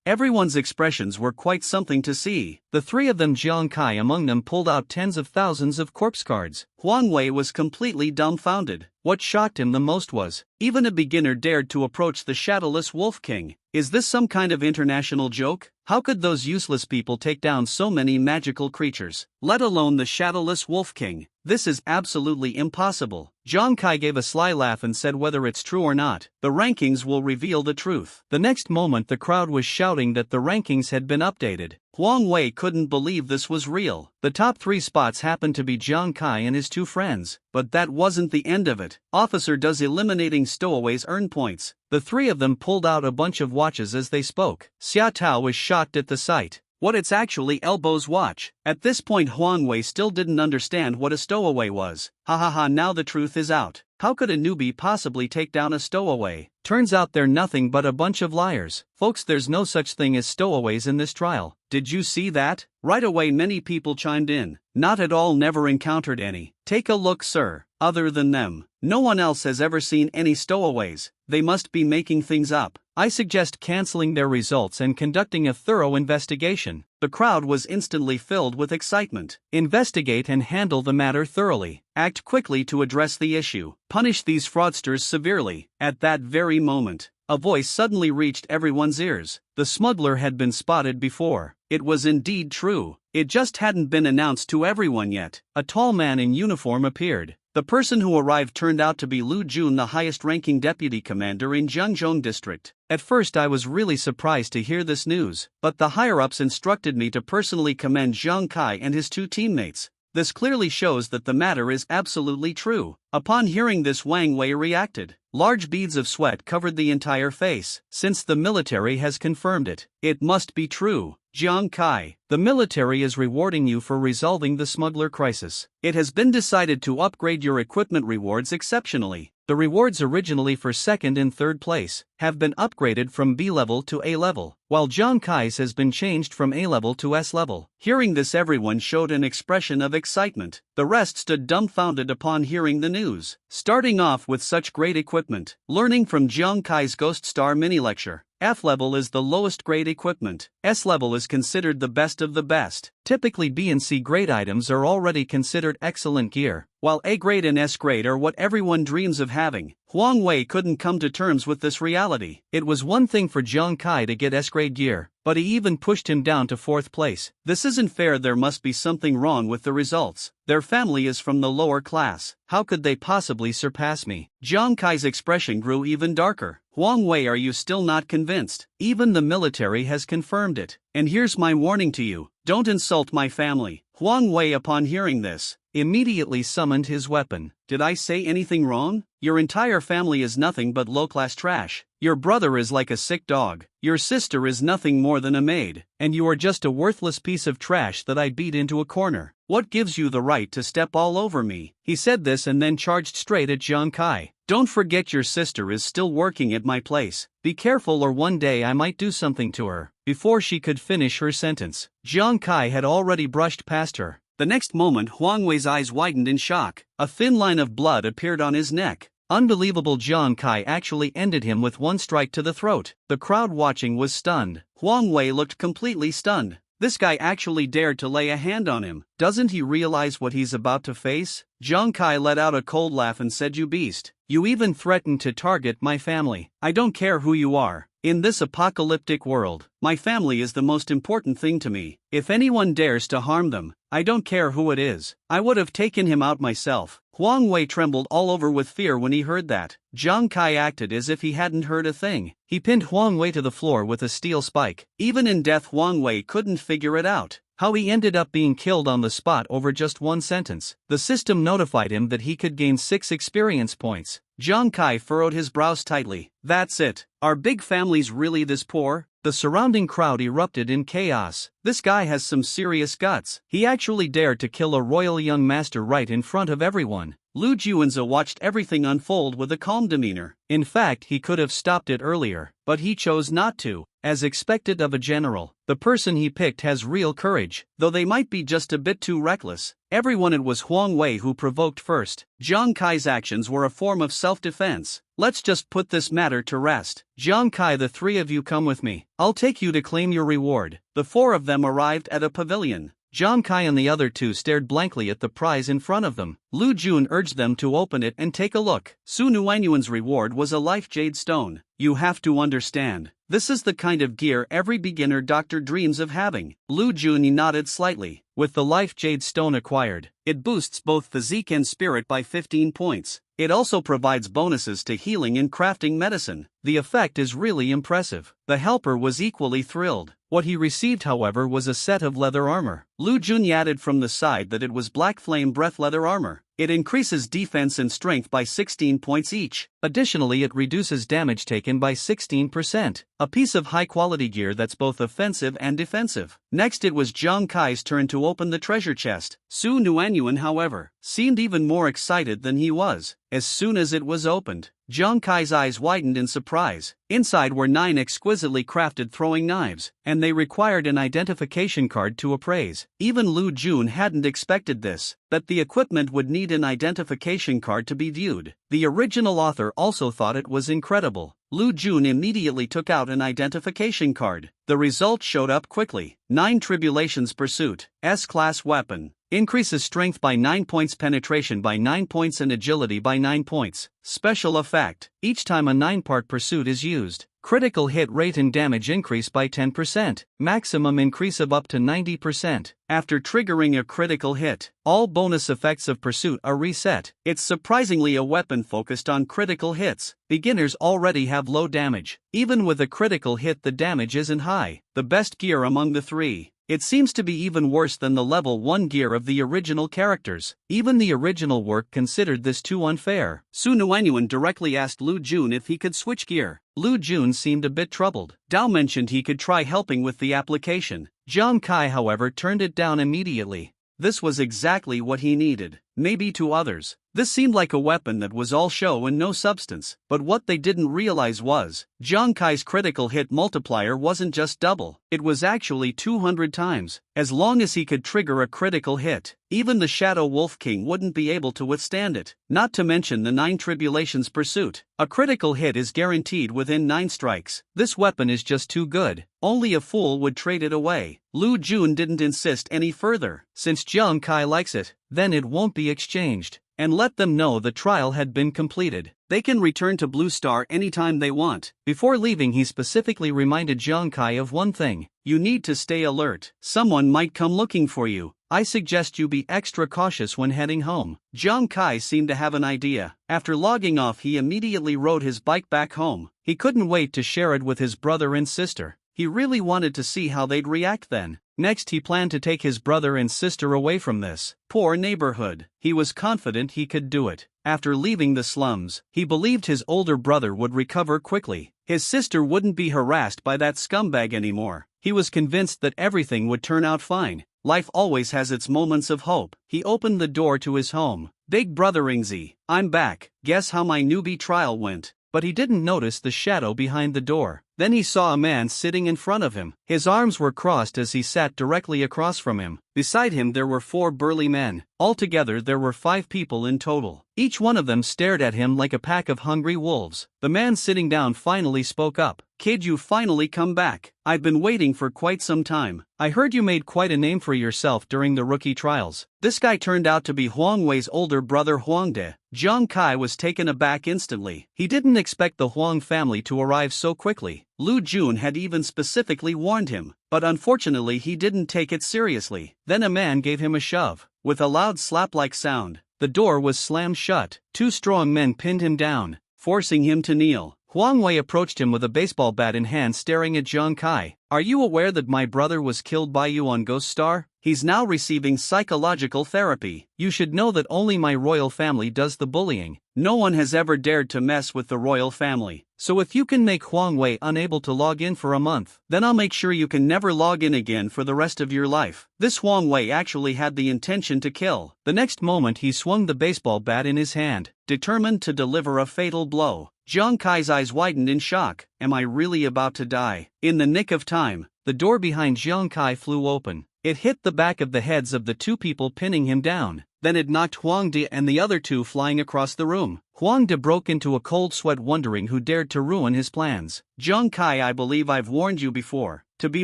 Everyone's expressions were quite something to see. The 3 of them, Jiang Kai among them, pulled out tens of thousands of corpse cards. Huang Wei was completely dumbfounded. What shocked him the most was, even a beginner dared to approach the shadowless Wolf King. Is this some kind of international joke? How could those useless people take down so many magical creatures, let alone the shadowless Wolf King? This is absolutely impossible. Jiang Kai gave a sly laugh and said, "Whether it's true or not, the rankings will reveal the truth." The next moment the crowd was shouting that the rankings had been updated. Huang Wei couldn't believe this was real. The top 3 spots happened to be Jiang Kai and his 2 friends. But that wasn't the end of it. "Officer, does eliminating stowaways earn points?" The 3 of them pulled out a bunch of watches as they spoke. Xia Tao was shocked at the sight. "What, it's actually Elbow's watch?" At this point Huang Wei still didn't understand what a stowaway was. "Ha ha ha, now the truth is out. How could a newbie possibly take down a stowaway? Turns out they're nothing but a bunch of liars. Folks, there's no such thing as stowaways in this trial. Did you see that?" Right away many people chimed in. "Not at all, never encountered any." "Take a look, sir. Other than them, no one else has ever seen any stowaways. They must be making things up. I suggest canceling their results and conducting a thorough investigation." The crowd was instantly filled with excitement. Investigate and handle the matter thoroughly. Act quickly to address the issue. Punish these fraudsters severely. At that very moment, a voice suddenly reached everyone's ears. The smuggler had been spotted before. It was indeed true. It just hadn't been announced to everyone yet. A tall man in uniform appeared. The person who arrived turned out to be Lu Jun, the highest-ranking deputy commander in Zhengzhou district. At first I was really surprised to hear this news, but the higher-ups instructed me to personally commend Jiang Kai and his 2 teammates. This clearly shows that the matter is absolutely true. Upon hearing this, Wang Wei reacted. Large beads of sweat covered the entire face. "Since the military has confirmed it, it must be true. Jiang Kai, the military is rewarding you for resolving the smuggler crisis. It has been decided to upgrade your equipment rewards exceptionally. The rewards originally for 2nd and 3rd place have been upgraded from B level to A level, while Jiang Kai's has been changed from A level to S level." Hearing this, everyone showed an expression of excitement. The rest stood dumbfounded upon hearing the news. Starting off with such great equipment, learning from Jiang Kai's Ghost Star mini lecture. F level is the lowest grade equipment. S level is considered the best of the best. Typically B and C grade items are already considered excellent gear, while A grade and S grade are what everyone dreams of having. Huang Wei couldn't come to terms with this reality. It was one thing for Jiang Kai to get S grade gear, but he even pushed him down to 4th place. This isn't fair. There must be something wrong with the results. Their family is from the lower class. How could they possibly surpass me? Jiang Kai's expression grew even darker. "Huang Wei, are you still not convinced? Even the military has confirmed it. And here's my warning to you. Don't insult my family." Huang Wei, upon hearing this, immediately summoned his weapon. "Did I say anything wrong? Your entire family is nothing but low-class trash. Your brother is like a sick dog, your sister is nothing more than a maid, and you are just a worthless piece of trash that I beat into a corner. What gives you the right to step all over me? He said this and then charged straight at Jiang Kai. Don't forget your sister is still working at my place. Be careful or one day I might do something to her. Before she could finish her sentence, Jiang Kai had already brushed past her. The next moment Huang Wei's eyes widened in shock. A thin line of blood appeared on his neck. Unbelievable, Jiang Kai actually ended him with one strike to the throat. The crowd watching was stunned. Huang Wei looked completely stunned. This guy actually dared to lay a hand on him. Doesn't he realize what he's about to face? Jiang Kai let out a cold laugh and said, "You beast. You even threatened to target my family. I don't care who you are. In this apocalyptic world, my family is the most important thing to me. If anyone dares to harm them, I don't care who it is. I would have taken him out myself." Huang Wei trembled all over with fear when he heard that. Jiang Kai acted as if he hadn't heard a thing. He pinned Huang Wei to the floor with a steel spike. Even in death, Huang Wei couldn't figure it out. How he ended up being killed on the spot over just one sentence. The system notified him that he could gain 6 experience points. Jiang Kai furrowed his brows tightly. That's it. Are big families really this poor? The surrounding crowd erupted in chaos. This guy has some serious guts. He actually dared to kill a royal young master right in front of everyone. Lu Juanzi watched everything unfold with a calm demeanor. In fact, he could have stopped it earlier, but he chose not to. As expected of a general, the person he picked has real courage, though they might be just a bit too reckless. Everyone, it was Huang Wei who provoked first. Jiang Kai's actions were a form of self-defense. Let's just put this matter to rest. Jiang Kai, the 3 of you come with me. I'll take you to claim your reward. The 4 of them arrived at a pavilion. Jiang Kai and the other 2 stared blankly at the prize in front of them. Lu Jun urged them to open it and take a look. Su Nuanyuan's reward was a life jade stone. You have to understand, this is the kind of gear every beginner doctor dreams of having. Lu Jun nodded slightly. With the life jade stone acquired, it boosts both physique and spirit by 15 points. It also provides bonuses to healing and crafting medicine. The effect is really impressive. The helper was equally thrilled. What he received, however, was a set of leather armor. Lu Jun added from the side that it was Black Flame Breath leather armor. It increases defense and strength by 16 points each. Additionally, it reduces damage taken by 16%. A piece of high-quality gear that's both offensive and defensive. Next, it was Jiang Kai's turn to open the treasure chest. Su Nuanyuan, however, seemed even more excited than he was. As soon as it was opened, Jiang Kai's eyes widened in surprise. Inside were 9 exquisitely crafted throwing knives, and they required an identification card to appraise. Even Lu Jun hadn't expected this, that the equipment would need an identification card to be viewed. The original author also thought it was incredible. Lu Jun immediately took out an identification card. The result showed up quickly. 9 Tribulations Pursuit, S-Class weapon. Increases strength by 9 points, penetration by 9 points and agility by 9 points. Special effect. Each time a 9-part pursuit is used, critical hit rate and damage increase by 10%. Maximum increase of up to 90%. After triggering a critical hit, all bonus effects of pursuit are reset. It's surprisingly a weapon focused on critical hits. Beginners already have low damage. Even with a critical hit, the damage isn't high. The best gear among the 3. It seems to be even worse than the level 1 gear of the original characters. Even the original work considered this too unfair. Su Nuanyuan directly asked Lu Jun if he could switch gear. Lu Jun seemed a bit troubled. Dao mentioned he could try helping with the application. Jiang Kai, however, turned it down immediately. This was exactly what he needed. Maybe to others, this seemed like a weapon that was all show and no substance. But what they didn't realize was, Jiang Kai's critical hit multiplier wasn't just double, it was actually 200 times. As long as he could trigger a critical hit, even the Shadow Wolf King wouldn't be able to withstand it. Not to mention the 9 Tribulations Pursuit. A critical hit is guaranteed within 9 strikes. This weapon is just too good. Only a fool would trade it away. Lu Jun didn't insist any further. Since Jiang Kai likes it, then it won't be exchanged. And let them know the trial had been completed. They can return to Blue Star anytime they want. Before leaving, he specifically reminded Jiang Kai of one thing. You need to stay alert. Someone might come looking for you. I suggest you be extra cautious when heading home. Jiang Kai seemed to have an idea. After logging off, he immediately rode his bike back home. He couldn't wait to share it with his brother and sister. He really wanted to see how they'd react then. Next, he planned to take his brother and sister away from this poor neighborhood. He was confident he could do it. After leaving the slums, he believed his older brother would recover quickly. His sister wouldn't be harassed by that scumbag anymore. He was convinced that everything would turn out fine. Life always has its moments of hope. He opened the door to his home. "Big brother Ingsy, I'm back. Guess how my newbie trial went?" But he didn't notice the shadow behind the door. Then he saw a man sitting in front of him. His arms were crossed as he sat directly across from him. Beside him there were 4 burly men. Altogether there were 5 people in total. Each one of them stared at him like a pack of hungry wolves. The man sitting down finally spoke up. "Kid, you finally come back. I've been waiting for quite some time. I heard you made quite a name for yourself during the rookie trials." This guy turned out to be Huang Wei's older brother Huang De. Jiang Kai was taken aback instantly. He didn't expect the Huang family to arrive so quickly. Lu Jun had even specifically warned him, but unfortunately he didn't take it seriously. Then a man gave him a shove. With a loud slap-like sound, the door was slammed shut. 2 strong men pinned him down, forcing him to kneel. Huang Wei approached him with a baseball bat in hand, staring at Jiang Kai. "Are you aware that my brother was killed by you on Ghost Star? He's now receiving psychological therapy. You should know that only my royal family does the bullying. No one has ever dared to mess with the royal family. So if you can make Huang Wei unable to log in for a month, then I'll make sure you can never log in again for the rest of your life." This Huang Wei actually had the intention to kill. The next moment he swung the baseball bat in his hand, determined to deliver a fatal blow. Jiang Kai's eyes widened in shock. "Am I really about to die?" In the nick of time, the door behind Jiang Kai flew open. It hit the back of the heads of the 2 people pinning him down. Then it knocked Huang De and the other 2 flying across the room. Huang De broke into a cold sweat, wondering who dared to ruin his plans. "Jiang Kai, I believe I've warned you before to be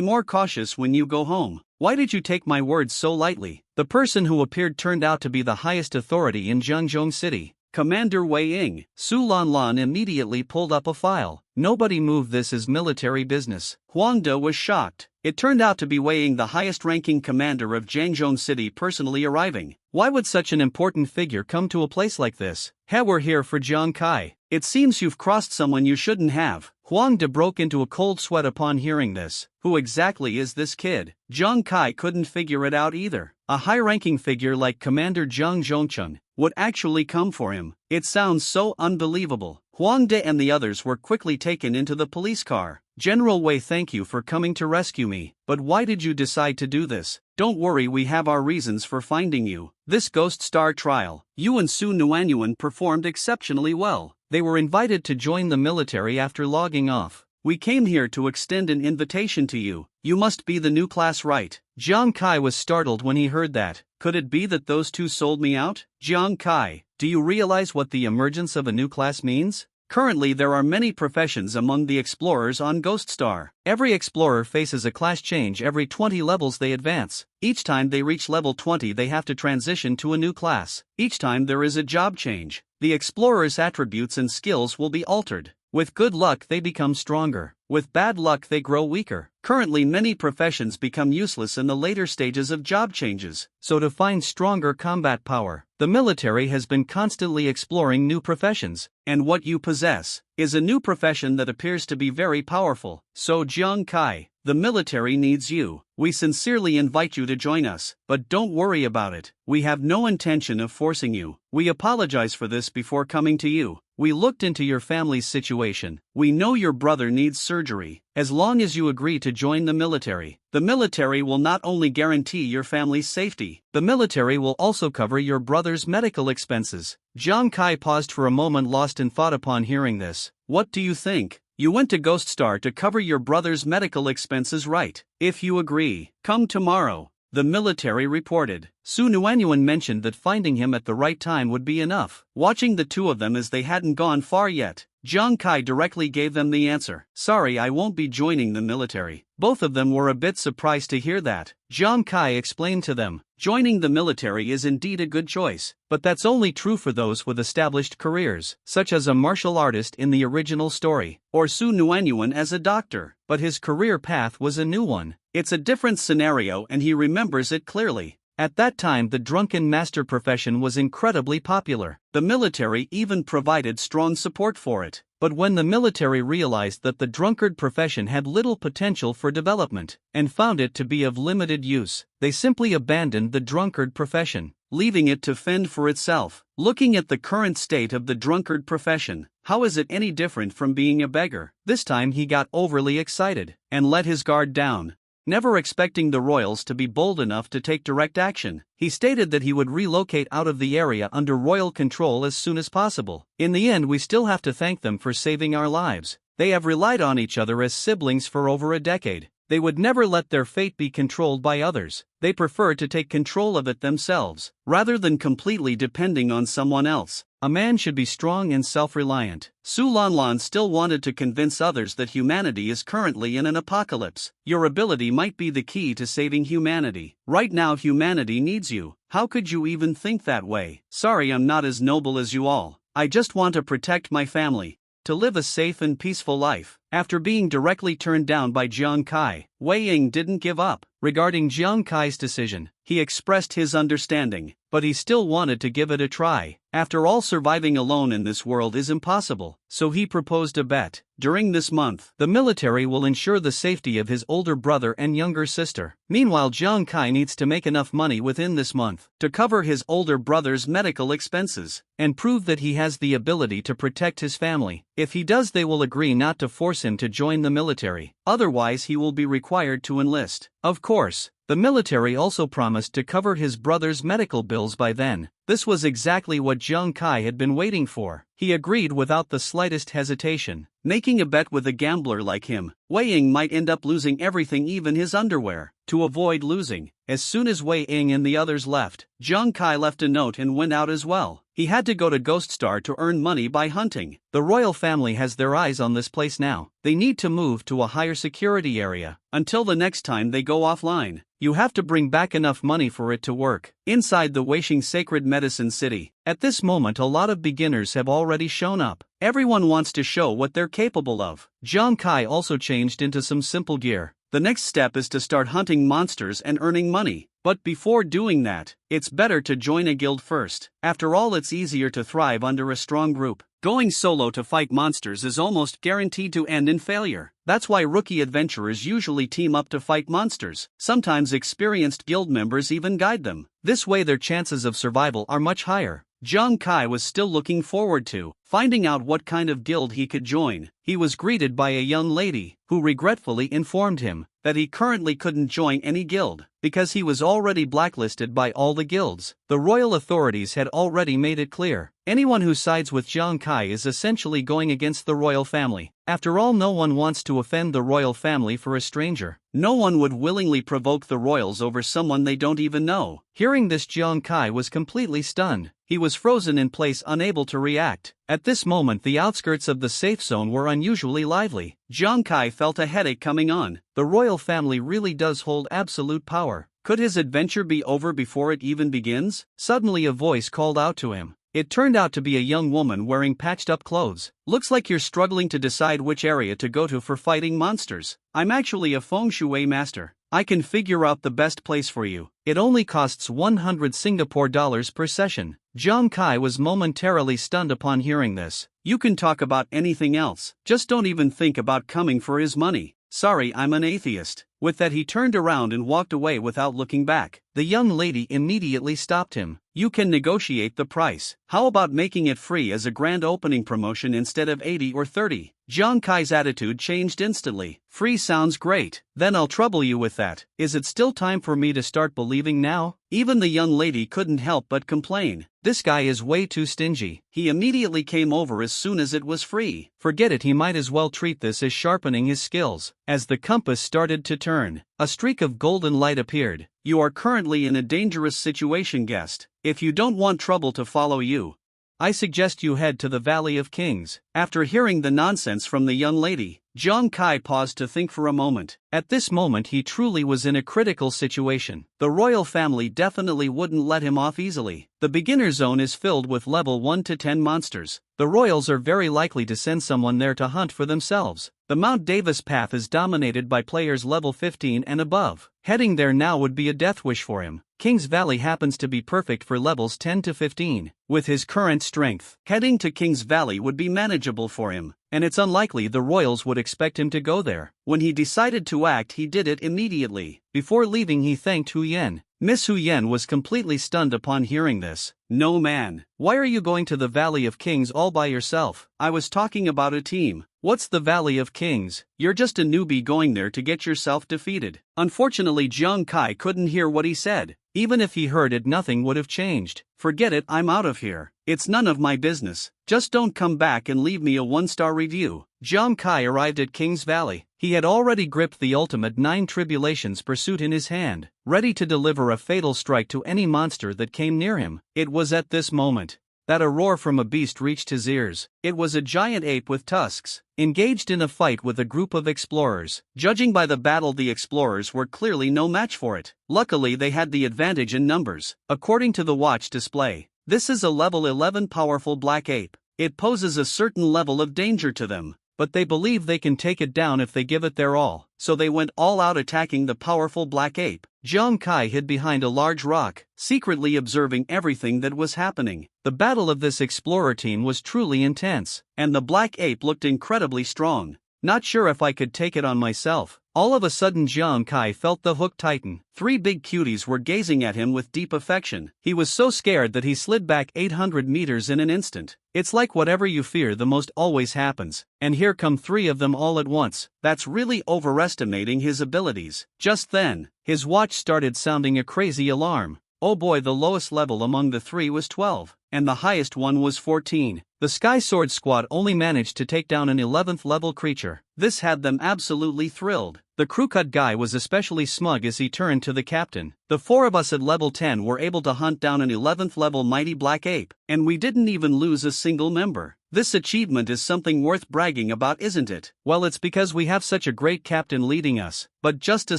more cautious when you go home. Why did you take my words so lightly?" The person who appeared turned out to be the highest authority in Zhengzhou City, Commander Wei Ying. Su Lanlan immediately pulled up a file. "Nobody moved, this is military business." Huang De was shocked. It turned out to be Wei Ying, the highest-ranking commander of Zhengzhou City, personally arriving. Why would such an important figure come to a place like this? "Hey, we're here for Jiang Kai. It seems you've crossed someone you shouldn't have." Huang De broke into a cold sweat upon hearing this. Who exactly is this kid? Jiang Kai couldn't figure it out either. A high-ranking figure like Commander Zhang Zhongchun would actually come for him. It sounds so unbelievable. Huang De and the others were quickly taken into the police car. "General Wei, thank you for coming to rescue me, but why did you decide to do this?" "Don't worry, we have our reasons for finding you. This Ghost Star trial, you and Su Nuanyuan performed exceptionally well. They were invited to join the military after logging off. We came here to extend an invitation to you. You must be the new class, right?" Jiang Kai was startled when he heard that. Could it be that those 2 sold me out? "Jiang Kai, do you realize what the emergence of a new class means? Currently there are many professions among the explorers on Ghost Star. Every explorer faces a class change every 20 levels they advance. Each time they reach level 20 they have to transition to a new class. Each time there is a job change. The explorer's attributes and skills will be altered. With good luck they become stronger. With bad luck they grow weaker. Currently many professions become useless in the later stages of job changes. So to find stronger combat power, the military has been constantly exploring new professions. And what you possess is a new profession that appears to be very powerful. So Jiang Kai, the military needs you. We sincerely invite you to join us, but don't worry about it. We have no intention of forcing you. We apologize for this before coming to you. We looked into your family's situation. We know your brother needs surgery. As long as you agree to join the military will not only guarantee your family's safety, the military will also cover your brother's medical expenses." Jiang Kai paused for a moment, lost in thought upon hearing this. "What do you think? You went to Ghost Star to cover your brother's medical expenses, right? If you agree, come tomorrow," the military reported. Su Nuanyuan mentioned that finding him at the right time would be enough. Watching the 2 of them as they hadn't gone far yet, Jiang Kai directly gave them the answer. "Sorry, I won't be joining the military." Both of them were a bit surprised to hear that. Jiang Kai explained to them, "Joining the military is indeed a good choice, but that's only true for those with established careers, such as a martial artist in the original story, or Su Nuanyuan as a doctor, but his career path was a new one. It's a different scenario and he remembers it clearly. At that time, the drunken master profession was incredibly popular. The military even provided strong support for it. But when the military realized that the drunkard profession had little potential for development, and found it to be of limited use, they simply abandoned the drunkard profession, leaving it to fend for itself. Looking at the current state of the drunkard profession, how is it any different from being a beggar? This time he got overly excited, and let his guard down. Never expecting the royals to be bold enough to take direct action, he stated that he would relocate out of the area under royal control as soon as possible. In the end, we still have to thank them for saving our lives. They have relied on each other as siblings for over a decade. They would never let their fate be controlled by others. They prefer to take control of it themselves, rather than completely depending on someone else. A man should be strong and self-reliant. Su Lanlan still wanted to convince others that humanity is currently in an apocalypse. Your ability might be the key to saving humanity. Right now humanity needs you. How could you even think that way? Sorry, I'm not as noble as you all. I just want to protect my family, to live a safe and peaceful life. After being directly turned down by Jiang Kai, Wei Ying didn't give up. Regarding Jiang Kai's decision, he expressed his understanding, but he still wanted to give it a try. After all, surviving alone in this world is impossible, so he proposed a bet. During this month, the military will ensure the safety of his older brother and younger sister. Meanwhile, Jiang Kai needs to make enough money within this month to cover his older brother's medical expenses, and prove that he has the ability to protect his family. If he does, they will agree not to force him to join the military, otherwise he will be required to enlist. Of course, the military also promised to cover his brother's medical bills by then. This was exactly what Jiang Kai had been waiting for. He agreed without the slightest hesitation. Making a bet with a gambler like him, Wei Ying might end up losing everything, even his underwear. To avoid losing, as soon as Wei Ying and the others left, Jiang Kai left a note and went out as well. He had to go to Ghost Star to earn money by hunting. The royal family has their eyes on this place now. They need to move to a higher security area. Until the next time they go offline, you have to bring back enough money for it to work. Inside the Weixing Sacred Medicine City, at this moment a lot of beginners have already shown up. Everyone wants to show what they're capable of. Jiang Kai also changed into some simple gear. The next step is to start hunting monsters and earning money. But before doing that, it's better to join a guild first. After all, it's easier to thrive under a strong group. Going solo to fight monsters is almost guaranteed to end in failure. That's why rookie adventurers usually team up to fight monsters. Sometimes experienced guild members even guide them. This way their chances of survival are much higher. Jiang Kai was still looking forward to finding out what kind of guild he could join. He was greeted by a young lady, who regretfully informed him that he currently couldn't join any guild, because he was already blacklisted by all the guilds. The royal authorities had already made it clear. Anyone who sides with Jiang Kai is essentially going against the royal family. After all, no one wants to offend the royal family for a stranger. No one would willingly provoke the royals over someone they don't even know. Hearing this, Jiang Kai was completely stunned. He was frozen in place, unable to react. At this moment, the outskirts of the safe zone were unusually lively. Jiang Kai felt a headache coming on. The royal family really does hold absolute power. Could his adventure be over before it even begins? Suddenly a voice called out to him. It turned out to be a young woman wearing patched-up clothes. Looks like you're struggling to decide which area to go to for fighting monsters. I'm actually a feng shui master. I can figure out the best place for you. It only costs 100 Singapore dollars per session. Jiang Kai was momentarily stunned upon hearing this. You can talk about anything else. Just don't even think about coming for his money. Sorry, I'm an atheist. With that, he turned around and walked away without looking back. The young lady immediately stopped him. You can negotiate the price. How about making it free as a grand opening promotion instead of 80 or 30? Jiang Kai's attitude changed instantly. Free sounds great. Then I'll trouble you with that. Is it still time for me to start believing now? Even the young lady couldn't help but complain. This guy is way too stingy. He immediately came over as soon as it was free. Forget it, he might as well treat this as sharpening his skills. As the compass started to turn, a streak of golden light appeared. You are currently in a dangerous situation, guest. If you don't want trouble to follow you, I suggest you head to the Valley of Kings. After hearing the nonsense from the young lady, Jiang Kai paused to think for a moment. At this moment he truly was in a critical situation. The royal family definitely wouldn't let him off easily. The beginner zone is filled with level 1 to 10 monsters. The royals are very likely to send someone there to hunt for themselves. The Mount Davis path is dominated by players level 15 and above. Heading there now would be a death wish for him. Kings Valley happens to be perfect for levels 10 to 15. With his current strength, heading to Kings Valley would be manageable for him, and it's unlikely the Royals would expect him to go there. When he decided to act, he did it immediately. Before leaving, he thanked Hu Yen. Miss Hu Yen was completely stunned upon hearing this. "No, man. Why are you going to the Valley of Kings all by yourself? I was talking about a team." "What's the Valley of Kings? You're just a newbie going there to get yourself defeated." Unfortunately, Jiang Kai couldn't hear what he said. Even if he heard it, nothing would have changed. "Forget it, I'm out of here. It's none of my business. Just don't come back and leave me a 1-star review." Jiang Kai arrived at Kings Valley. He had already gripped the ultimate 9 Tribulations pursuit in his hand, ready to deliver a fatal strike to any monster that came near him. It was at this moment that a roar from a beast reached his ears. It was a giant ape with tusks, engaged in a fight with a group of explorers. Judging by the battle, the explorers were clearly no match for it. Luckily, they had the advantage in numbers. According to the watch display, this is a level 11 powerful black ape. It poses a certain level of danger to them, but they believe they can take it down if they give it their all, so they went all out attacking the powerful black ape. Jiang Kai hid behind a large rock, secretly observing everything that was happening. The battle of this explorer team was truly intense, and the black ape looked incredibly strong. "Not sure if I could take it on myself." All of a sudden, Jiang Kai felt the hook tighten. 3 big cuties were gazing at him with deep affection. He was so scared that he slid back 800 meters in an instant. It's like whatever you fear the most always happens, and here come 3 of them all at once. That's really overestimating his abilities. Just then, his watch started sounding a crazy alarm. Oh boy, the lowest level among the 3 was 12, and the highest one was 14. The Sky Sword Squad only managed to take down an 11th level creature. This had them absolutely thrilled. The crewcut guy was especially smug as he turned to the captain. "The 4 of us at level 10 were able to hunt down an 11th level mighty black ape, and we didn't even lose a single member. This achievement is something worth bragging about, isn't it?" "Well, it's because we have such a great captain leading us." But just a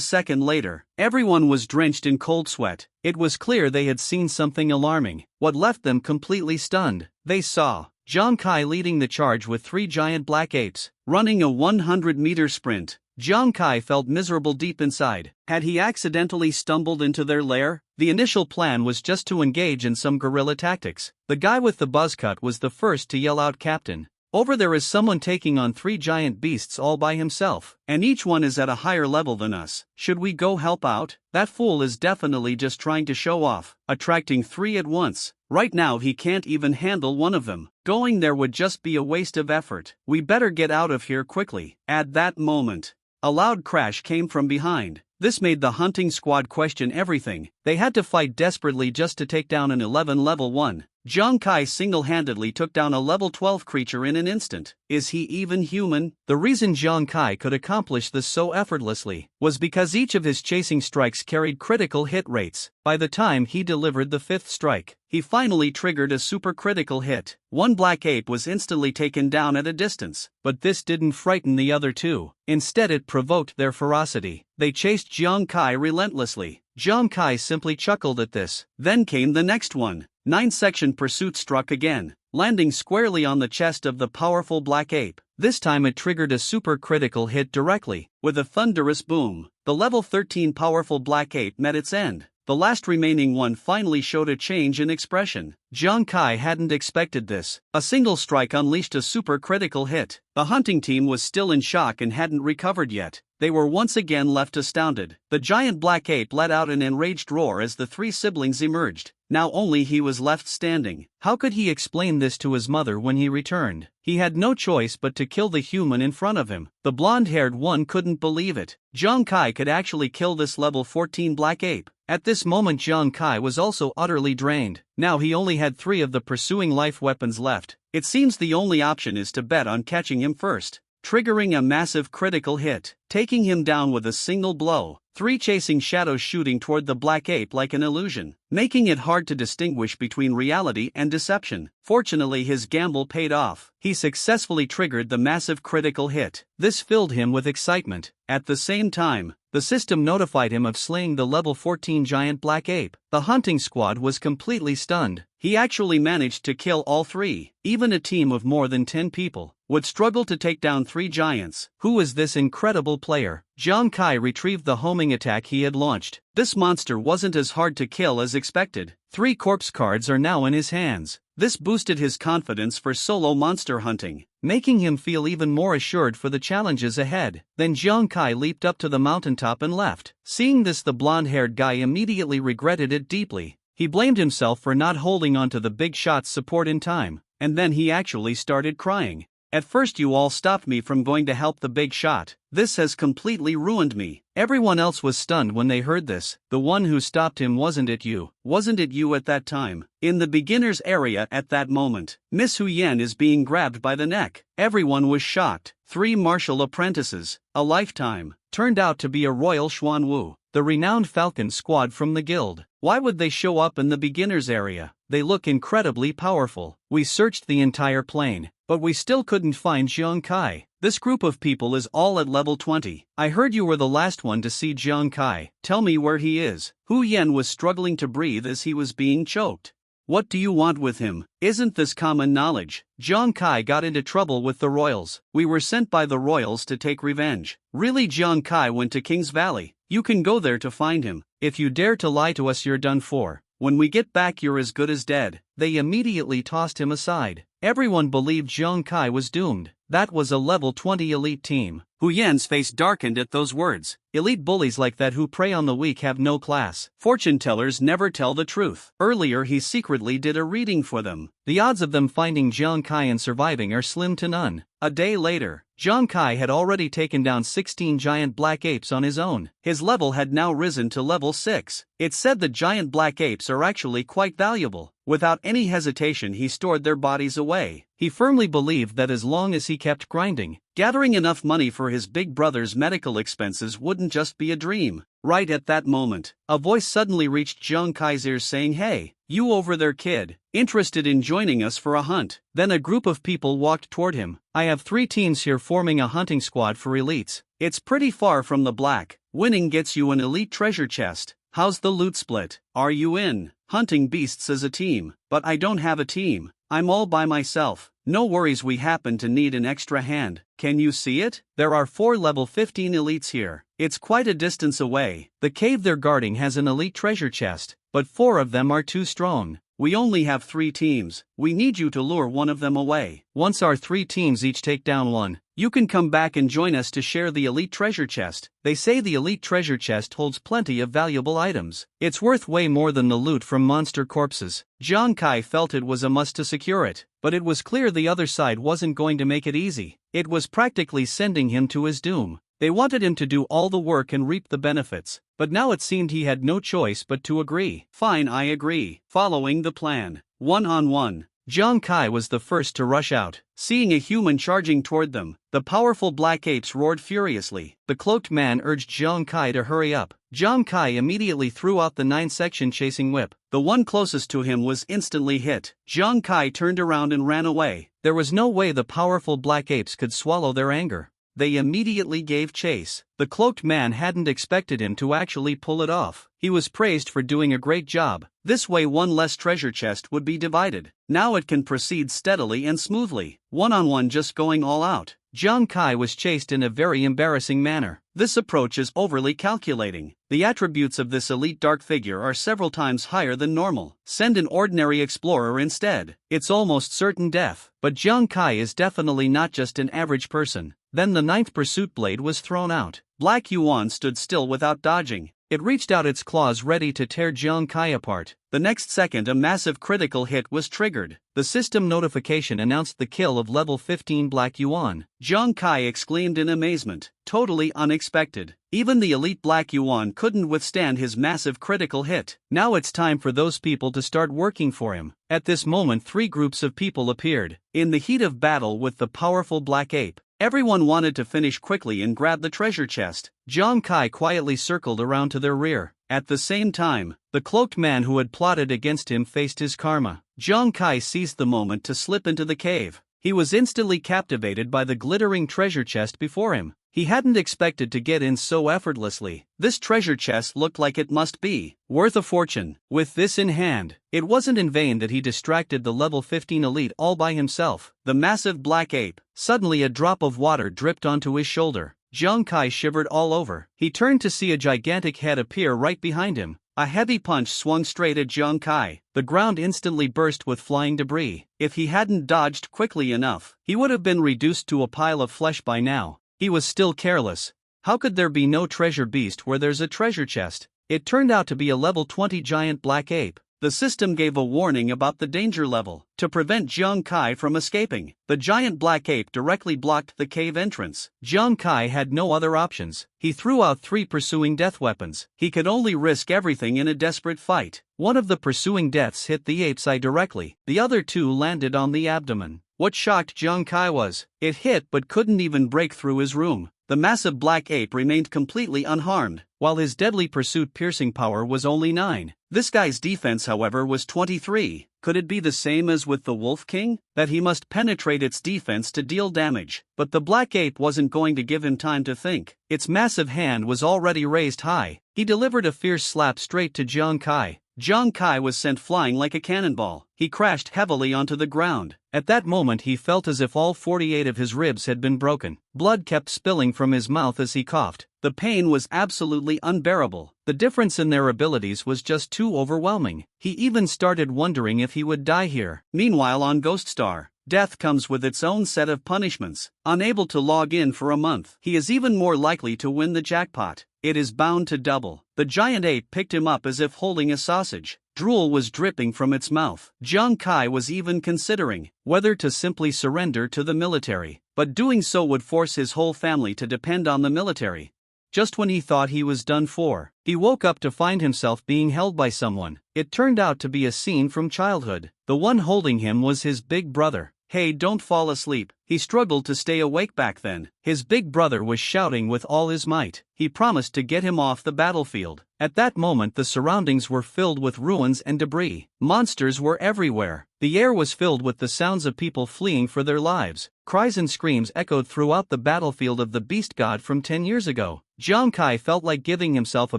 second later, everyone was drenched in cold sweat. It was clear they had seen something alarming. What left them completely stunned? They saw Jiang Kai leading the charge with 3 giant black apes, running a 100-meter sprint. Jiang Kai felt miserable deep inside. Had he accidentally stumbled into their lair? The initial plan was just to engage in some guerrilla tactics. The guy with the buzz cut was the first to yell out, "Captain! Over there is someone taking on 3 giant beasts all by himself, and each one is at a higher level than us. Should we go help out? That fool is definitely just trying to show off, attracting 3 at once. Right now he can't even handle one of them. Going there would just be a waste of effort. We better get out of here quickly." At that moment, a loud crash came from behind. This made the hunting squad question everything. They had to fight desperately just to take down an 11 level 1. Jiang Kai single-handedly took down a level 12 creature in an instant. Is he even human? The reason Jiang Kai could accomplish this so effortlessly was because each of his chasing strikes carried critical hit rates. By the time he delivered the 5th strike, he finally triggered a super critical hit. 1 black ape was instantly taken down at a distance, but this didn't frighten the other 2. Instead, it provoked their ferocity. They chased Jiang Kai relentlessly. Jiang Kai simply chuckled at this. Then came the next one. 9-section pursuit struck again, landing squarely on the chest of the powerful black ape. This time it triggered a super critical hit directly. With a thunderous boom, the level 13 powerful black ape met its end. The last remaining one finally showed a change in expression. Jiang Kai hadn't expected this. A single strike unleashed a super critical hit. The hunting team was still in shock and hadn't recovered yet. They were once again left astounded. The giant black ape let out an enraged roar as the 3 siblings emerged. Now only he was left standing. How could he explain this to his mother when he returned? He had no choice but to kill the human in front of him. The blonde-haired one couldn't believe it. Jiang Kai could actually kill this level 14 black ape. At this moment, Jiang Kai was also utterly drained. Now he only had 3 of the pursuing life weapons left. It seems the only option is to bet on catching him first, triggering a massive critical hit, taking him down with a single blow. 3 chasing shadows shooting toward the black ape like an illusion, making it hard to distinguish between reality and deception. Fortunately, his gamble paid off. He successfully triggered the massive critical hit. This filled him with excitement. At the same time, the system notified him of slaying the level 14 giant black ape. The hunting squad was completely stunned. he actually managed to kill all three. Even a team of more than 10 people would struggle to take down 3 giants. Who is this incredible player? Jiang Kai retrieved the homing attack he had launched. This monster wasn't as hard to kill as expected. 3 corpse cards are now in his hands. This boosted his confidence for solo monster hunting, making him feel even more assured for the challenges ahead. Then Jiang Kai leaped up to the mountaintop and left. Seeing this, the blonde-haired guy immediately regretted it deeply. He blamed himself for not holding onto the big shot's support in time, and then he actually started crying. At first you all stopped me from going to help the big shot. This has completely ruined me. Everyone else was stunned when they heard this. The one who stopped him wasn't it you? Wasn't it you at that time? In the beginner's area at that moment, Miss Hu Yan is being grabbed by the neck. Everyone was shocked. 3 martial apprentices, a lifetime, turned out to be a royal Xuan Wu, the renowned Falcon squad from the guild. Why would they show up in the beginner's area? They look incredibly powerful. We searched the entire plane, but we still couldn't find Jiang Kai. This group of people is all at level 20. I heard you were the last one to see Jiang Kai. Tell me where he is. Hu Yan was struggling to breathe as he was being choked. What do you want with him? Isn't this common knowledge? Jiang Kai got into trouble with the royals. We were sent by the royals to take revenge. Really? Jiang Kai went to King's Valley. You can go there to find him. If you dare to lie to us, you're done for. When we get back, you're as good as dead. They immediately tossed him aside. Everyone believed Jiang Kai was doomed. That was a level 20 elite team. Hu Yan's face darkened at those words. Elite bullies like that who prey on the weak have no class. Fortune tellers never tell the truth. Earlier he secretly did a reading for them. The odds of them finding Jiang Kai and surviving are slim to none. A day later, Jiang Kai had already taken down 16 giant black apes on his own. His level had now risen to level 6. It's said that giant black apes are actually quite valuable. Without any hesitation he stored their bodies away. He firmly believed that as long as he kept grinding, gathering enough money for his big brother's medical expenses wouldn't just be a dream. Right at that moment, a voice suddenly reached Jiang Kai's ears saying, "Hey, you over there kid, interested in joining us for a hunt?" Then a group of people walked toward him. "I have 3 teams here forming a hunting squad for elites. It's pretty far from the black. Winning gets you an elite treasure chest. How's the loot split? Are you in? Hunting beasts as a team." "But I don't have a team. I'm all by myself." "No worries, we happen to need an extra hand. Can you see it? There are 4 level 15 elites here. It's quite a distance away. The cave they're guarding has an elite treasure chest, but 4 of them are too strong. We only have 3 teams. We need you to lure one of them away. Once our 3 teams each take down one, you can come back and join us to share the elite treasure chest." They say the elite treasure chest holds plenty of valuable items. It's worth way more than the loot from monster corpses. Jiang Kai felt it was a must to secure it, but it was clear the other side wasn't going to make it easy. It was practically sending him to his doom. They wanted him to do all the work and reap the benefits, but now it seemed he had no choice but to agree. "Fine, I agree." Following the plan, 1-on-1, Jiang Kai was the first to rush out. Seeing a human charging toward them, the powerful black apes roared furiously. The cloaked man urged Jiang Kai to hurry up. Jiang Kai immediately threw out the 9-section chasing whip. The one closest to him was instantly hit. Jiang Kai turned around and ran away. There was no way the powerful black apes could swallow their anger. They immediately gave chase. The cloaked man hadn't expected him to actually pull it off. He was praised for doing a great job. This way one less treasure chest would be divided. Now it can proceed steadily and smoothly. 1-on-1 just going all out. Jiang Kai was chased in a very embarrassing manner. This approach is overly calculating. The attributes of this elite dark figure are several times higher than normal. Send an ordinary explorer instead. It's almost certain death. But Jiang Kai is definitely not just an average person. Then the 9th pursuit blade was thrown out. Black Yuan stood still without dodging. It reached out its claws ready to tear Jiang Kai apart. The next second a massive critical hit was triggered. The system notification announced the kill of level 15 Black Yuan. Jiang Kai exclaimed in amazement. Totally unexpected. Even the elite Black Yuan couldn't withstand his massive critical hit. Now it's time for those people to start working for him. At this moment 3 groups of people appeared. In the heat of battle with the powerful black ape, everyone wanted to finish quickly and grab the treasure chest. Jiang Kai quietly circled around to their rear. At the same time, the cloaked man who had plotted against him faced his karma. Jiang Kai seized the moment to slip into the cave. He was instantly captivated by the glittering treasure chest before him. He hadn't expected to get in so effortlessly. This treasure chest looked like it must be worth a fortune. With this in hand, it wasn't in vain that he distracted the level 15 elite all by himself. The massive black ape. Suddenly a drop of water dripped onto his shoulder. Jiang Kai shivered all over. He turned to see a gigantic head appear right behind him. A heavy punch swung straight at Jiang Kai. The ground instantly burst with flying debris. If he hadn't dodged quickly enough, he would have been reduced to a pile of flesh by now. He was still careless. How could there be no treasure beast where there's a treasure chest? It turned out to be a level 20 giant black ape. The system gave a warning about the danger level. To prevent Jiang Kai from escaping, the giant black ape directly blocked the cave entrance. Jiang Kai had no other options. He threw out 3 pursuing death weapons. He could only risk everything in a desperate fight. One of the pursuing deaths hit the ape's eye directly. The other 2 landed on the abdomen. What shocked Jiang Kai was, it hit but couldn't even break through his room. The massive black ape remained completely unharmed, while his deadly pursuit piercing power was only 9. This guy's defense, however, was 23. Could it be the same as with the Wolf King? That he must penetrate its defense to deal damage? But the black ape wasn't going to give him time to think. Its massive hand was already raised high. He delivered a fierce slap straight to Jiang Kai. Jiang Kai was sent flying like a cannonball. He crashed heavily onto the ground. At that moment he felt as if all 48 of his ribs had been broken. Blood kept spilling from his mouth as he coughed. The pain was absolutely unbearable. The difference in their abilities was just too overwhelming. He even started wondering if he would die here. Meanwhile on Ghost Star, death comes with its own set of punishments. Unable to log in for a month, he is even more likely to win the jackpot. It is bound to double. The giant ape picked him up as if holding a sausage. Drool was dripping from its mouth. Jiang Kai was even considering whether to simply surrender to the military, but doing so would force his whole family to depend on the military. Just when he thought he was done for, he woke up to find himself being held by someone. It turned out to be a scene from childhood. The one holding him was his big brother. "Hey, don't fall asleep." He struggled to stay awake back then. His big brother was shouting with all his might. He promised to get him off the battlefield. At that moment the surroundings were filled with ruins and debris. Monsters were everywhere. The air was filled with the sounds of people fleeing for their lives. Cries and screams echoed throughout the battlefield of the beast god from 10 years ago. Jiang Kai felt like giving himself a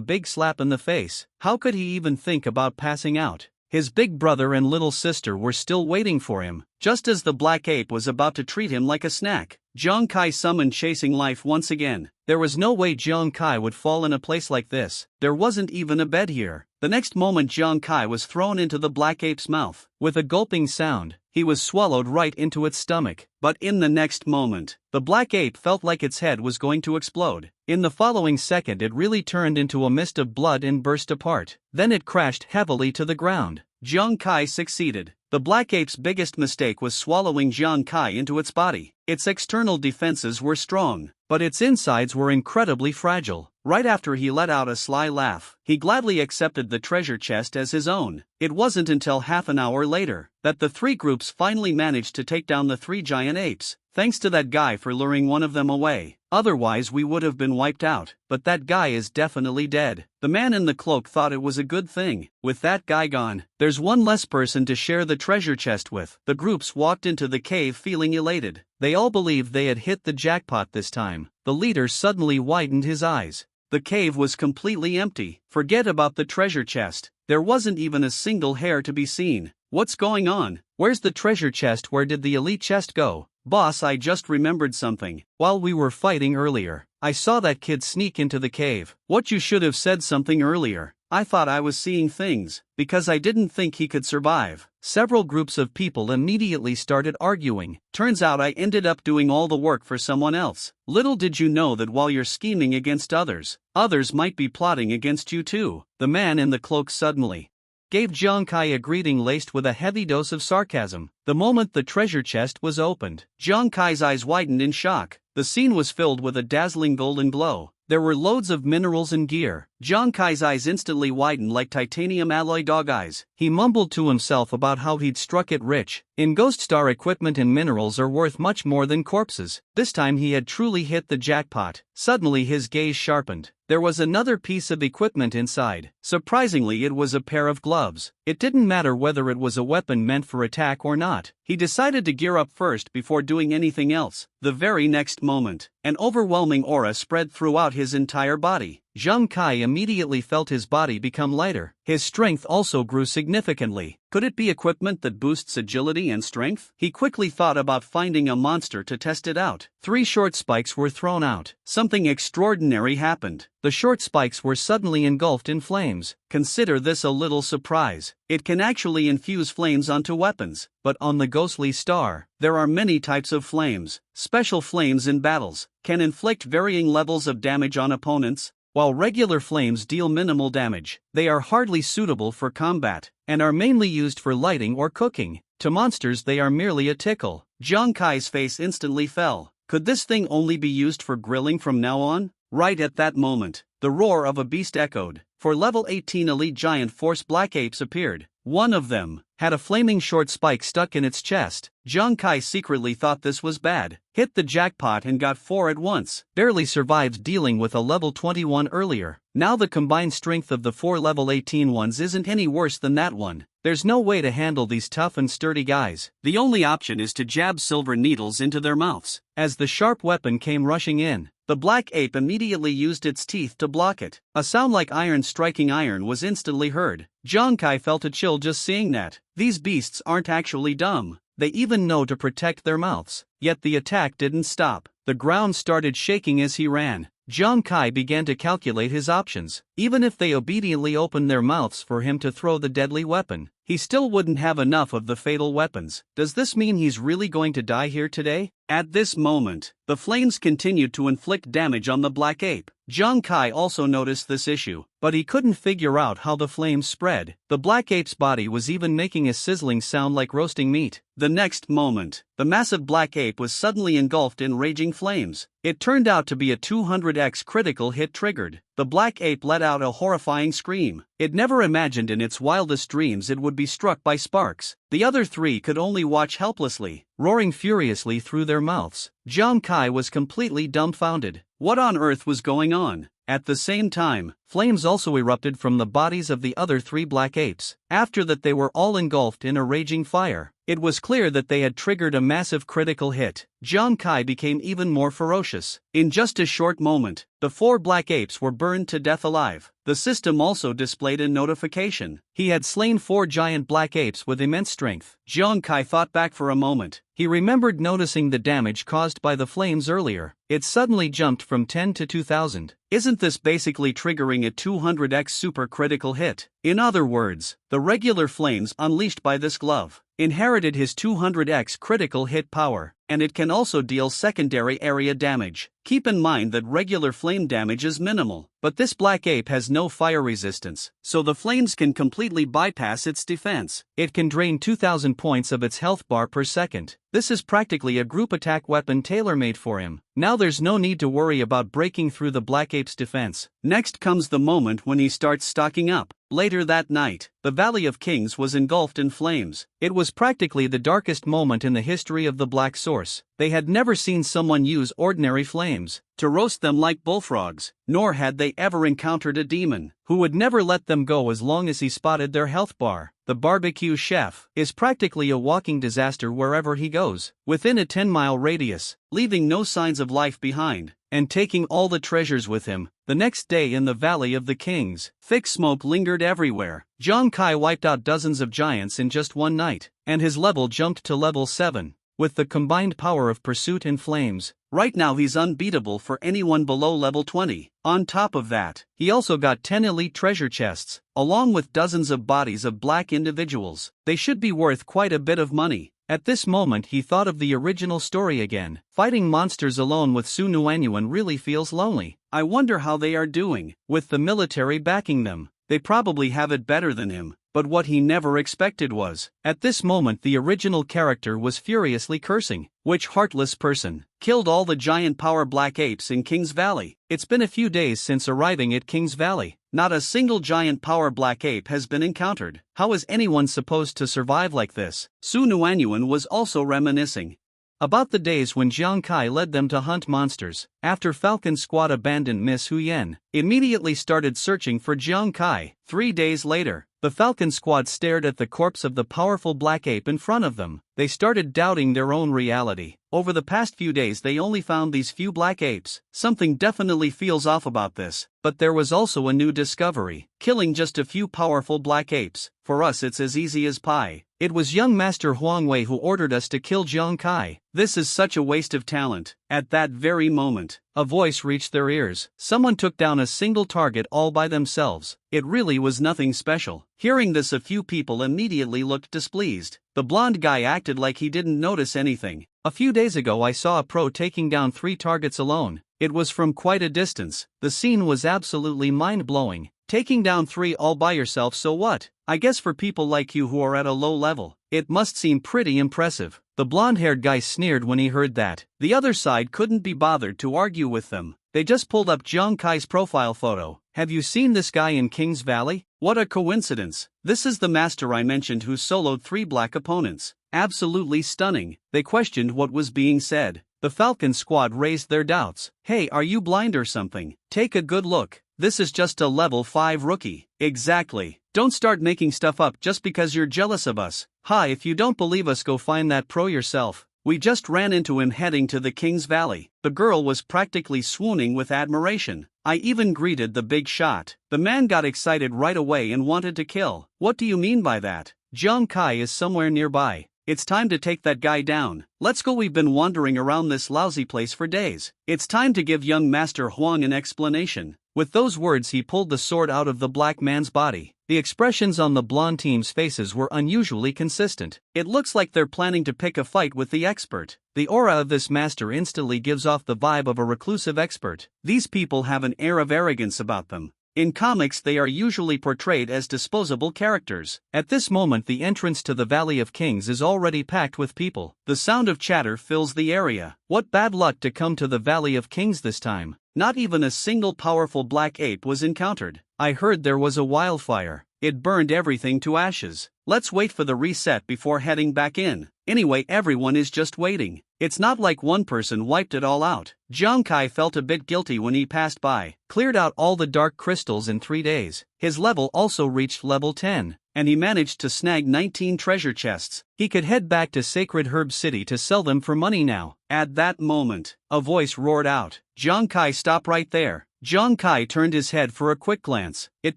big slap in the face. How could he even think about passing out? His big brother and little sister were still waiting for him. Just as the black ape was about to treat him like a snack, Jiang Kai summoned Chasing Life once again. There was no way Jiang Kai would fall in a place like this. There wasn't even a bed here. The next moment Jiang Kai was thrown into the black ape's mouth. With a gulping sound, he was swallowed right into its stomach. But in the next moment, the black ape felt like its head was going to explode. In the following second it really turned into a mist of blood and burst apart. Then it crashed heavily to the ground. Jiang Kai succeeded. The black ape's biggest mistake was swallowing Jiang Kai into its body. Its external defenses were strong, but its insides were incredibly fragile. Right after he let out a sly laugh, he gladly accepted the treasure chest as his own. It wasn't until half an hour later that the 3 groups finally managed to take down the 3 giant apes. Thanks to that guy for luring one of them away. Otherwise we would have been wiped out. But that guy is definitely dead. The man in the cloak thought it was a good thing. With that guy gone, there's one less person to share the treasure chest with. The groups walked into the cave feeling elated. They all believed they had hit the jackpot this time. The leader suddenly widened his eyes. The cave was completely empty. Forget about the treasure chest. There wasn't even a single hair to be seen. What's going on? Where's the treasure chest? Where did the elite chest go? Boss, I just remembered something. While we were fighting earlier, I saw that kid sneak into the cave. What? You should have said something earlier. I thought I was seeing things, because I didn't think he could survive. Several groups of people immediately started arguing. Turns out I ended up doing all the work for someone else. Little did you know that while you're scheming against others, others might be plotting against you too. The man in the cloak suddenly gave Jiang Kai a greeting laced with a heavy dose of sarcasm. The moment the treasure chest was opened, Jiang Kai's eyes widened in shock. The scene was filled with a dazzling golden glow. There were loads of minerals and gear. Zhang Kai's eyes instantly widened like titanium alloy dog eyes. He mumbled to himself about how he'd struck it rich. In Ghost Star, equipment and minerals are worth much more than corpses. This time he had truly hit the jackpot. Suddenly his gaze sharpened. There was another piece of equipment inside. Surprisingly, it was a pair of gloves. It didn't matter whether it was a weapon meant for attack or not. He decided to gear up first before doing anything else. The very next moment, an overwhelming aura spread throughout his entire body. Zhang Kai immediately felt his body become lighter. His strength also grew significantly. Could it be equipment that boosts agility and strength? He quickly thought about finding a monster to test it out. 3 short spikes were thrown out. Something extraordinary happened. The short spikes were suddenly engulfed in flames. Consider this a little surprise. It can actually infuse flames onto weapons. But on the ghostly star, there are many types of flames. Special flames in battles can inflict varying levels of damage on opponents, while regular flames deal minimal damage. They are hardly suitable for combat, and are mainly used for lighting or cooking. To monsters they are merely a tickle. Zhang Kai's face instantly fell. Could this thing only be used for grilling from now on? Right at that moment, the roar of a beast echoed. For level 18 elite giant force black apes appeared. One of them had a flaming short spike stuck in its chest. Zhang Kai secretly thought this was bad. Hit the jackpot and got 4 at once. Barely survived dealing with a level 21 earlier. Now the combined strength of the 4 level 18 ones isn't any worse than that one. There's no way to handle these tough and sturdy guys. The only option is to jab silver needles into their mouths. As the sharp weapon came rushing in, the black ape immediately used its teeth to block it. A sound like iron striking iron was instantly heard. Zhang Kai felt a chill just seeing that. These beasts aren't actually dumb. They even know to protect their mouths. Yet the attack didn't stop. The ground started shaking as he ran. Zhang Kai began to calculate his options. Even if they obediently opened their mouths for him to throw the deadly weapon, he still wouldn't have enough of the fatal weapons. Does this mean he's really going to die here today? At this moment, the flames continued to inflict damage on the black ape. Zhang Kai also noticed this issue, but he couldn't figure out how the flames spread. The black ape's body was even making a sizzling sound like roasting meat. The next moment, the massive black ape was suddenly engulfed in raging flames. It turned out to be a 200x critical hit triggered. The black ape let out a horrifying scream. It never imagined in its wildest dreams it would be struck by sparks. The other 3 could only watch helplessly, roaring furiously through their mouths. Zhang Kai was completely dumbfounded. What on earth was going on? At the same time, flames also erupted from the bodies of the other 3 black apes. After that, they were all engulfed in a raging fire. It was clear that they had triggered a massive critical hit. Zhang Kai became even more ferocious. In just a short moment, the 4 black apes were burned to death alive. The system also displayed a notification. He had slain 4 giant black apes with immense strength. Zhang Kai thought back for a moment. He remembered noticing the damage caused by the flames earlier. It suddenly jumped from 10 to 2000. Isn't this basically triggering a 200x super critical hit? In other words, the regular flames unleashed by this glove inherited his 200x critical hit power, and it can also deal secondary area damage. Keep in mind that regular flame damage is minimal, but this black ape has no fire resistance, so the flames can completely bypass its defense. It can drain 2000 points of its health bar per second. This is practically a group attack weapon tailor-made for him. Now there's no need to worry about breaking through the black ape's defense. Next comes the moment when he starts stocking up. Later that night, the Valley of Kings was engulfed in flames. It was practically the darkest moment in the history of the Black Source. They had never seen someone use ordinary flames to roast them like bullfrogs, nor had they ever encountered a demon who would never let them go as long as he spotted their health bar. The barbecue chef is practically a walking disaster wherever he goes, within a 10-mile radius, leaving no signs of life behind, and taking all the treasures with him. The next day in the Valley of the Kings, thick smoke lingered everywhere. Zhang Kai wiped out dozens of giants in just one night, and his level jumped to level 7. With the combined power of pursuit and flames, right now he's unbeatable for anyone below level 20. On top of that, he also got 10 elite treasure chests, along with dozens of bodies of black individuals. They should be worth quite a bit of money. At this moment he thought of the original story again. Fighting monsters alone with Su Nuanyuan really feels lonely. I wonder how they are doing. With the military backing them, they probably have it better than him. But what he never expected was, at this moment the original character was furiously cursing. Which heartless person killed all the giant power black apes in King's Valley? It's been a few days since arriving at King's Valley. Not a single giant power black ape has been encountered. How is anyone supposed to survive like this? Su Nuanyuan was also reminiscing about the days when Jiang Kai led them to hunt monsters. After Falcon Squad abandoned Miss Huyen, immediately started searching for Jiang Kai. 3 days later, the Falcon Squad stared at the corpse of the powerful black ape in front of them. They started doubting their own reality. Over the past few days they only found these few black apes. Something definitely feels off about this. But there was also a new discovery. Killing just a few powerful black apes. For us it's as easy as pie. It was young Master Huang Wei who ordered us to kill Jiang Kai. This is such a waste of talent. At that very moment, a voice reached their ears. Someone took down a single target all by themselves. It really was nothing special. Hearing this, a few people immediately looked displeased. The blonde guy acted like he didn't notice anything. A few days ago I saw a pro taking down 3 targets alone. It was from quite a distance. The scene was absolutely mind-blowing. Taking down 3 all by yourself, so what? I guess for people like you who are at a low level, it must seem pretty impressive. The blonde-haired guy sneered when he heard that. The other side couldn't be bothered to argue with them. They just pulled up Jiang Kai's profile photo. Have you seen this guy in King's Valley? What a coincidence. This is the master I mentioned who soloed 3 black opponents. Absolutely stunning. They questioned what was being said. The Falcon Squad raised their doubts. Hey, are you blind or something? Take a good look. This is just a level 5 rookie. Exactly. Don't start making stuff up just because you're jealous of us. Hi, if you don't believe us, go find that pro yourself. We just ran into him heading to the King's Valley. The girl was practically swooning with admiration. I even greeted the big shot. The man got excited right away and wanted to kill. What do you mean by that? Jiang Kai is somewhere nearby. It's time to take that guy down. Let's go, we've been wandering around this lousy place for days. It's time to give young Master Huang an explanation. With those words he pulled the sword out of the black man's body. The expressions on the blonde team's faces were unusually consistent. It looks like they're planning to pick a fight with the expert. The aura of this master instantly gives off the vibe of a reclusive expert. These people have an air of arrogance about them. In comics they are usually portrayed as disposable characters. At this moment the entrance to the Valley of Kings is already packed with people. The sound of chatter fills the area. What bad luck to come to the Valley of Kings this time. Not even a single powerful black ape was encountered. I heard there was a wildfire. It burned everything to ashes. Let's wait for the reset before heading back in. Anyway, everyone is just waiting. It's not like one person wiped it all out. Jiang Kai felt a bit guilty when he passed by. Cleared out all the dark crystals in 3 days. His level also reached level 10. And he managed to snag 19 treasure chests. He could head back to Sacred Herb City to sell them for money now. At that moment, a voice roared out, Jiang Kai, stop right there. Jiang Kai turned his head for a quick glance. It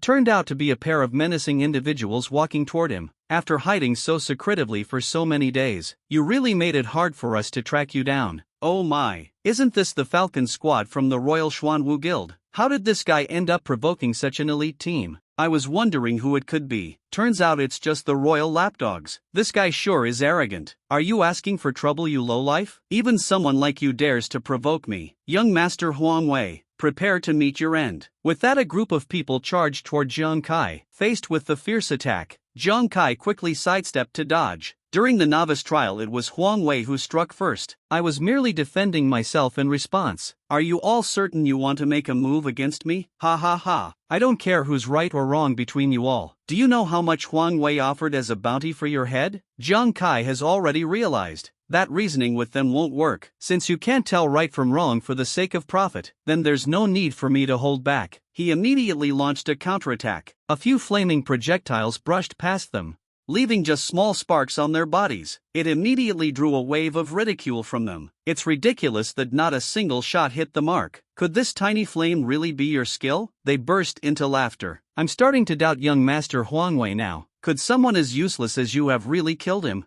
turned out to be a pair of menacing individuals walking toward him. After hiding so secretively for so many days, you really made it hard for us to track you down. Oh my, isn't this the Falcon Squad from the Royal Xuanwu Guild? How did this guy end up provoking such an elite team? I was wondering who it could be. Turns out it's just the Royal Lapdogs. This guy sure is arrogant. Are you asking for trouble, you lowlife? Even someone like you dares to provoke me. Young Master Huang Wei, prepare to meet your end. With that, a group of people charged toward Jiang Kai. Faced with the fierce attack, Jiang Kai quickly sidestepped to dodge. During the novice trial it was Huang Wei who struck first. I was merely defending myself in response. Are you all certain you want to make a move against me? Ha ha ha. I don't care who's right or wrong between you all. Do you know how much Huang Wei offered as a bounty for your head? Jiang Kai has already realized that reasoning with them won't work. Since you can't tell right from wrong for the sake of profit, then there's no need for me to hold back. He immediately launched a counterattack. A few flaming projectiles brushed past them, leaving just small sparks on their bodies. It immediately drew a wave of ridicule from them. It's ridiculous that not a single shot hit the mark. Could this tiny flame really be your skill? They burst into laughter. I'm starting to doubt young Master Huang Wei now. Could someone as useless as you have really killed him?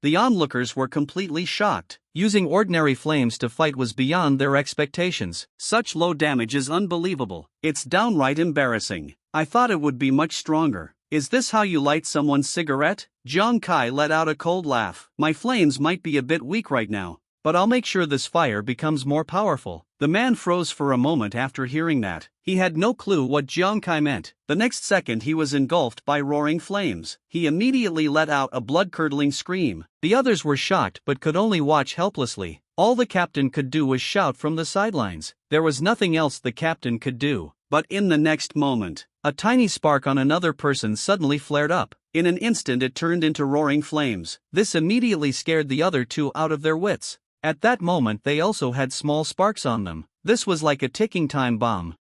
The onlookers were completely shocked. Using ordinary flames to fight was beyond their expectations. Such low damage is unbelievable. It's downright embarrassing. I thought it would be much stronger. Is this how you light someone's cigarette? Jiang Kai let out a cold laugh. My flames might be a bit weak right now, but I'll make sure this fire becomes more powerful. The man froze for a moment after hearing that. He had no clue what Jiang Kai meant. The next second he was engulfed by roaring flames. He immediately let out a blood-curdling scream. The others were shocked but could only watch helplessly. All the captain could do was shout from the sidelines. There was nothing else the captain could do. But in the next moment, a tiny spark on another person suddenly flared up. In an instant it turned into roaring flames. This immediately scared the other two out of their wits. At that moment they also had small sparks on them. This was like a ticking time bomb.